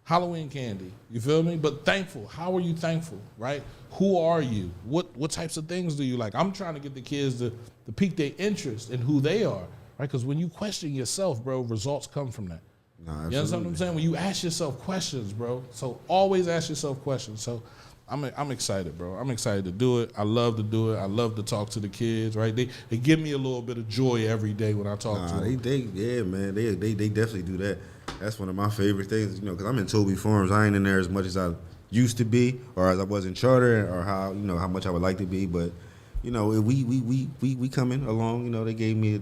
Halloween candy, you feel me? But thankful, how are you thankful, right? Who are you? What types of things do you like? I'm trying to get the kids to pique their interest in who they are, right? Because when you question yourself, bro, results come from that. No, you understand what I'm saying? When you ask yourself questions, bro, so always ask yourself questions. So I'm excited, bro. I'm excited to do it. I love to do it. I love to talk to the kids, right? They give me a little bit of joy every day when I talk to them. They definitely do that. That's one of my favorite things, you know, because I'm in Toby Farms. I ain't in there as much as I used to be, or as I was in Charter, or how much I would like to be. But you know, we coming along. You know, they gave me a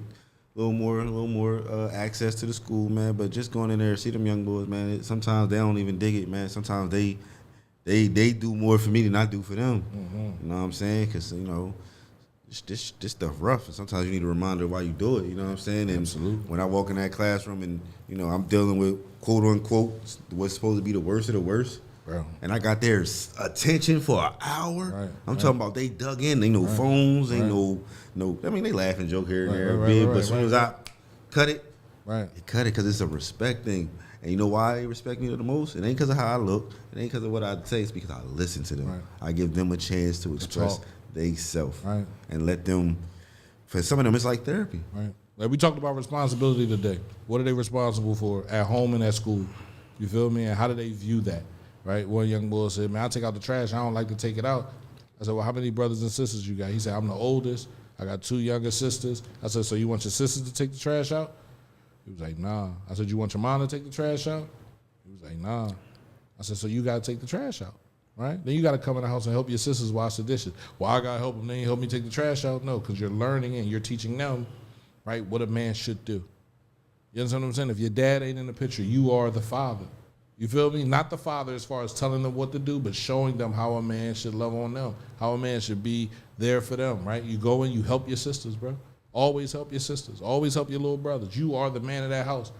little more access to the school, man. But just going in there, see them young boys, man. Sometimes they don't even dig it, man. Sometimes they do more for me than I do for them. You know what I'm saying? Because you know, this stuff rough, and sometimes you need a reminder why you do it. You know what I'm saying? And absolutely. When I walk in that classroom, and you know, I'm dealing with quote unquote what's supposed to be the worst of the worst. Bro. And I got their attention for an hour. Right, I'm talking about they dug in. They know phones. They know. I mean, they laugh and joke here and there, but as soon as I cut it, they cut it because it's a respect thing. And you know why they respect me the most? It ain't because of how I look. It ain't because of what I say. It's because I listen to them. Right. I give them a chance to express themselves and let them. For some of them, it's like therapy. Right. Like we talked about responsibility today. What are they responsible for at home and at school? You feel me? And how do they view that? Right? One young boy said, "Man, I take out the trash. I don't like to take it out." I said, "Well, how many brothers and sisters you got?" He said, "I'm the oldest. I got 2 younger sisters." I said, "So you want your sisters to take the trash out?" He was like, "Nah." I said, "You want your mom to take the trash out?" He was like, "Nah." I said, "So you got to take the trash out, right? Then you got to come in the house and help your sisters wash the dishes." "Well, I got to help them. They ain't help me take the trash out." No, because you're learning and you're teaching them, right, what a man should do. You understand what I'm saying? If your dad ain't in the picture, you are the father. You feel me? Not the father as far as telling them what to do, but showing them how a man should love on them, how a man should be there for them, right? You go and you help your sisters, bro. Always help your sisters. Always help your little brothers. You are the man of that house.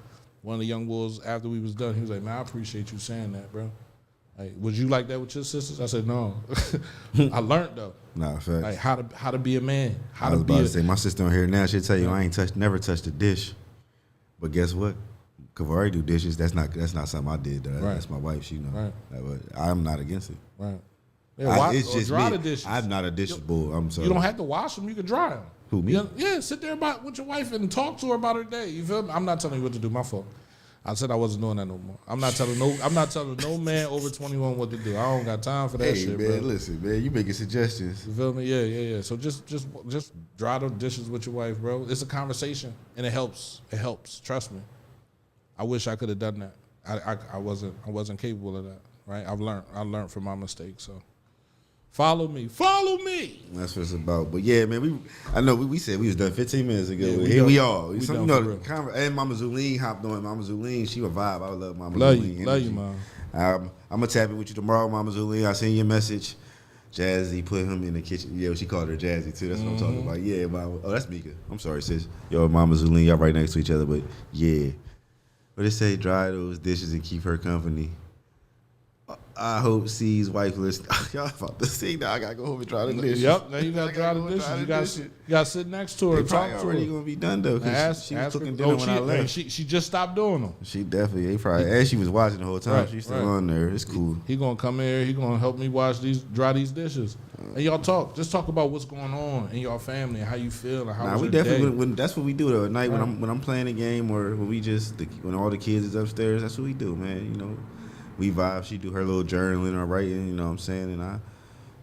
One of the young boys, after we was done, he was like, "Man, I appreciate you saying that, bro. Like, was you like that with your sisters?" I said, "No." I learned, though. Nah, facts. Like, how to be a man. I was about to say, my sister on here now, she'll tell you, I ain't never touched a dish. But guess what? Because I already do dishes. That's not something I did. Though. That's my wife. She know. Right. But I'm not against it. Right. Yeah, It's just dry me. the dishes. I'm not a dishes bull. I'm sorry. You don't have to wash them. You can dry them. Who, me? Yeah, sit there with your wife and talk to her about her day. You feel me? I'm not telling you what to do. My fault. I said I wasn't doing that no more. I'm not telling no man over 21 what to do. I don't got time for that shit, man, bro. listen, man, you making suggestions. You feel me? Yeah. So just dry the dishes with your wife, bro. It's a conversation, and it helps. It helps. Trust me. I wish I could have done that. I wasn't capable of that. Right? I learned from my mistakes. So follow me. That's what it's about. But yeah, man, I know we said we was done 15 minutes ago. Yeah, Here we are. We So, done you for know, real. and Mama Zulene hopped on. Mama Zulene, she a vibe. I love Mama Love Zulene. you, love you, Mom. I'm gonna tap it with you tomorrow, Mama Zulene. I seen your message. Jazzy put him in the kitchen. Yeah, she called her Jazzy too. That's what I'm talking about. Yeah, Mama. Oh, that's Mika. I'm sorry, sis. Yo, Mama Zulene, y'all right next to each other, but yeah. But it say dry those dishes and keep her company. I hope Ceez wife listen. Y'all about to see now. I gotta go home and dry the dishes. Yep, now you gotta dry the dishes. You gotta sit next to her. They Talk probably to already her. gonna be done though, because she was cooking dinner when I left. She just stopped doing them. She definitely, they probably, and she was watching the whole time. Right, She's still right. on there. It's cool. He gonna come here. He gonna help me dry these dishes. And y'all just talk about what's going on in your family and how you feel and how Nah, was we your definitely day. when that's what we do though. At night Right. when I'm playing a game or when all the kids is upstairs, that's what we do, man. You know, we vibe. She do her little journaling or writing. You know what I'm saying, and I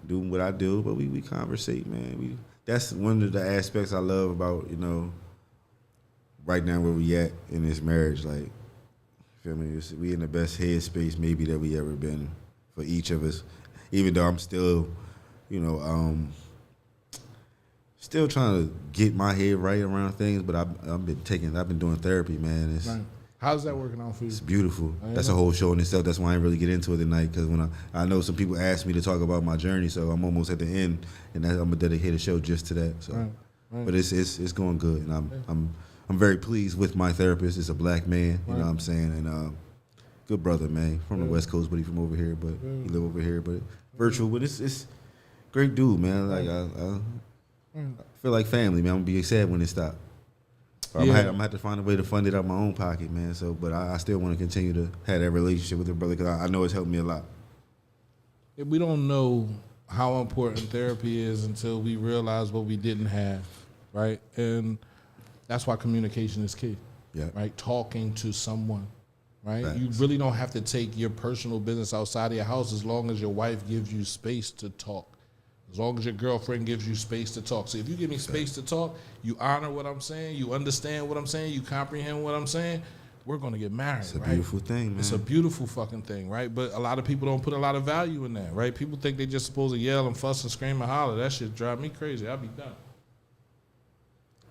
do what I do. But we conversate, man. That's one of the aspects I love about right now where we at in this marriage. Like, feel me? We in the best headspace maybe that we ever been for each of us. Even though I'm still, still trying to get my head right around things, but I've been doing therapy, man. Right. How's that working out for you? It's beautiful. That's a whole show in itself. That's why I didn't really get into it tonight, because when I know some people asked me to talk about my journey, so I'm almost at the end, and I'm gonna dedicate a show just to that. So, Right. but it's going good, and I'm very pleased with my therapist. It's a black man, you know what I'm saying, and good brother, man, from the West Coast, but he from over here, but he live over here, but virtual, but it's great dude, man. Like I feel like family, man. I'm gonna be sad when it stops. I'm gonna have to find a way to fund it out of my own pocket, man. So, but I still want to continue to have that relationship with her brother, because I know it's helped me a lot. We don't know how important therapy is until we realize what we didn't have, right? And that's why communication is key. Yeah. Right? Talking to someone, right? Facts. You really don't have to take your personal business outside of your house as long as your wife gives you space to talk. As long as your girlfriend gives you space to talk. So if you give me space to talk, you honor what I'm saying, you understand what I'm saying, you comprehend what I'm saying, we're going to get married, It's a right? beautiful thing, man. It's a beautiful fucking thing, right? But a lot of people don't put a lot of value in that, right? People think they just supposed to yell and fuss and scream and holler. That shit drive me crazy. I'll be done.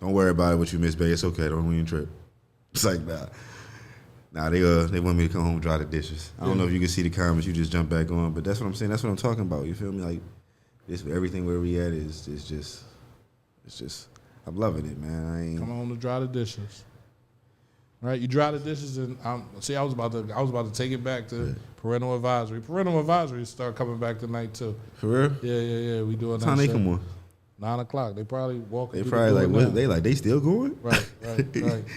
Don't worry about it, what you miss, babe. It's okay. Don't even trip. It's like, nah, they want me to come home and dry the dishes. I don't know if you can see the comments. You just jump back on, but that's what I'm saying. That's what I'm talking about. You feel me? Like, this, everything where we at is just, I'm loving it, man. Come home to dry the dishes. Right? You dry the dishes, and I was about to take it back to parental advisory. Parental advisory start coming back tonight too. For real? Yeah. We doing What that. time they shit. come on? 9 o'clock. They probably walking. They through the probably door like, now. what? They still going? Right.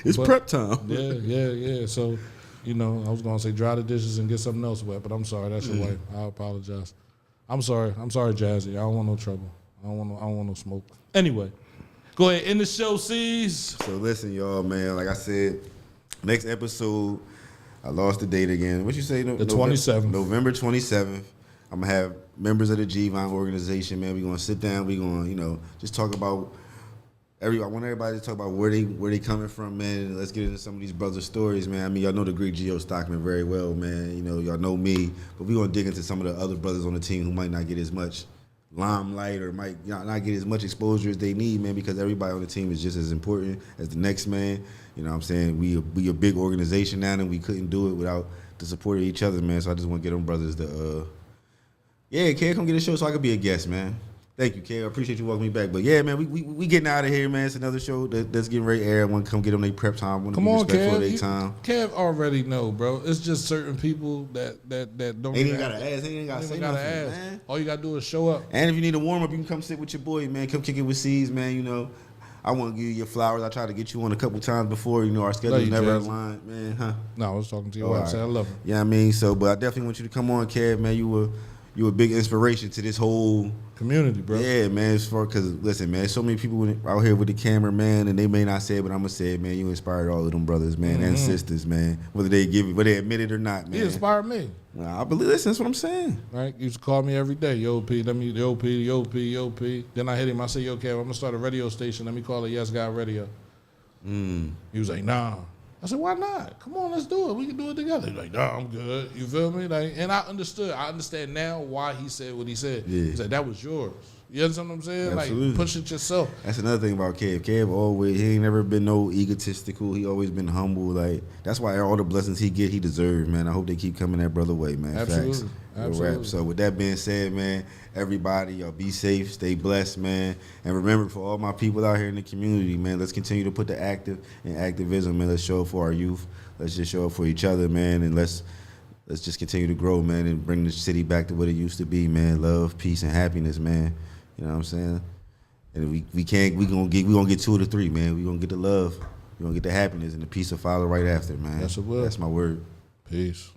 It's But- prep time. Yeah. So, I was gonna say dry the dishes and get something else wet, but I'm sorry. That's your wife. I apologize. I'm sorry, Jazzy. I don't want no trouble. I don't want no smoke. Anyway, Go ahead, end the show, Ceez. So listen, y'all, man. Like I said, next episode, I lost the date again. What you say? The 27th. November 27th. I'm gonna have members of the G-Vine organization, man. We're gonna sit down. We're gonna, just talk about I want everybody to talk about where they coming from, man. And let's get into some of these brothers' stories, man. I mean, y'all know the Greek Geo Stockman very well, man. Y'all know me, but we're gonna dig into some of the other brothers on the team who might not get as much limelight or might not get as much exposure as they need, man, because everybody on the team is just as important as the next man. You know what I'm saying? We a big organization now, and we couldn't do it without the support of each other, man. So I just want to get them brothers to, Kay, come get a show so I could be a guest, man. Thank you, Kay. I appreciate you welcoming me back. But yeah, man, we getting out of here, man. It's another show that's getting ready to air. I want to come get them their prep time. I want to be respectful of their time. Kev already know, bro. It's just certain people that don't. Ain't even gotta ask. Ain't even gotta say nothing, man. All you gotta do is show up. And if you need a warm up, you can come sit with your boy, man. Come kick it with Ceez, man. I want to give you your flowers. I tried to get you on a couple times before. Our schedules never aligned, man. Huh? No, I was talking to your wife. Right. I love her. Yeah, I mean, but I definitely want you to come on, Kev, man. You a big inspiration to this whole community, bro. Yeah, man. Because listen, man, so many people out here with the camera, man, and they may not say it, but I'm gonna say it, man. You inspired all of them brothers, man, and sisters, man. Whether they admit it or not, man. You inspired me. I believe. Listen, that's what I'm saying. Right? You used to call me every day, Yo P. Let me Yo P. Then I hit him. I said, Yo, Kev, I'm gonna start a radio station. Let me call it Yes Guy Radio. He was like, Nah. I said, why not? Come on, let's do it. We can do it together. He's like, nah, I'm good. You feel me? And I understood. I understand now why he said what he said. Yeah. He said, that was yours. You understand what I'm saying? Absolutely. Like, push it yourself. That's another thing about Kev. Kev he ain't never been no egotistical. He always been humble. Like, that's why all the blessings he get, he deserves, man. I hope they keep coming that brother way, man. Absolutely. Facts. Absolutely. So with that being said, man, everybody, y'all be safe, stay blessed, man. And remember, for all my people out here in the community, man, let's continue to put the active and activism, man. Let's show up for our youth. Let's just show up for each other, man, and let's just continue to grow, man, and bring the city back to what it used to be, man. Love, peace, and happiness, man. You know what I'm saying? And we gonna get 2 of the 3, man. We gonna get the love, we gonna get the happiness, and the peace will follow right after, man. Yes, it will. That's my word. Peace.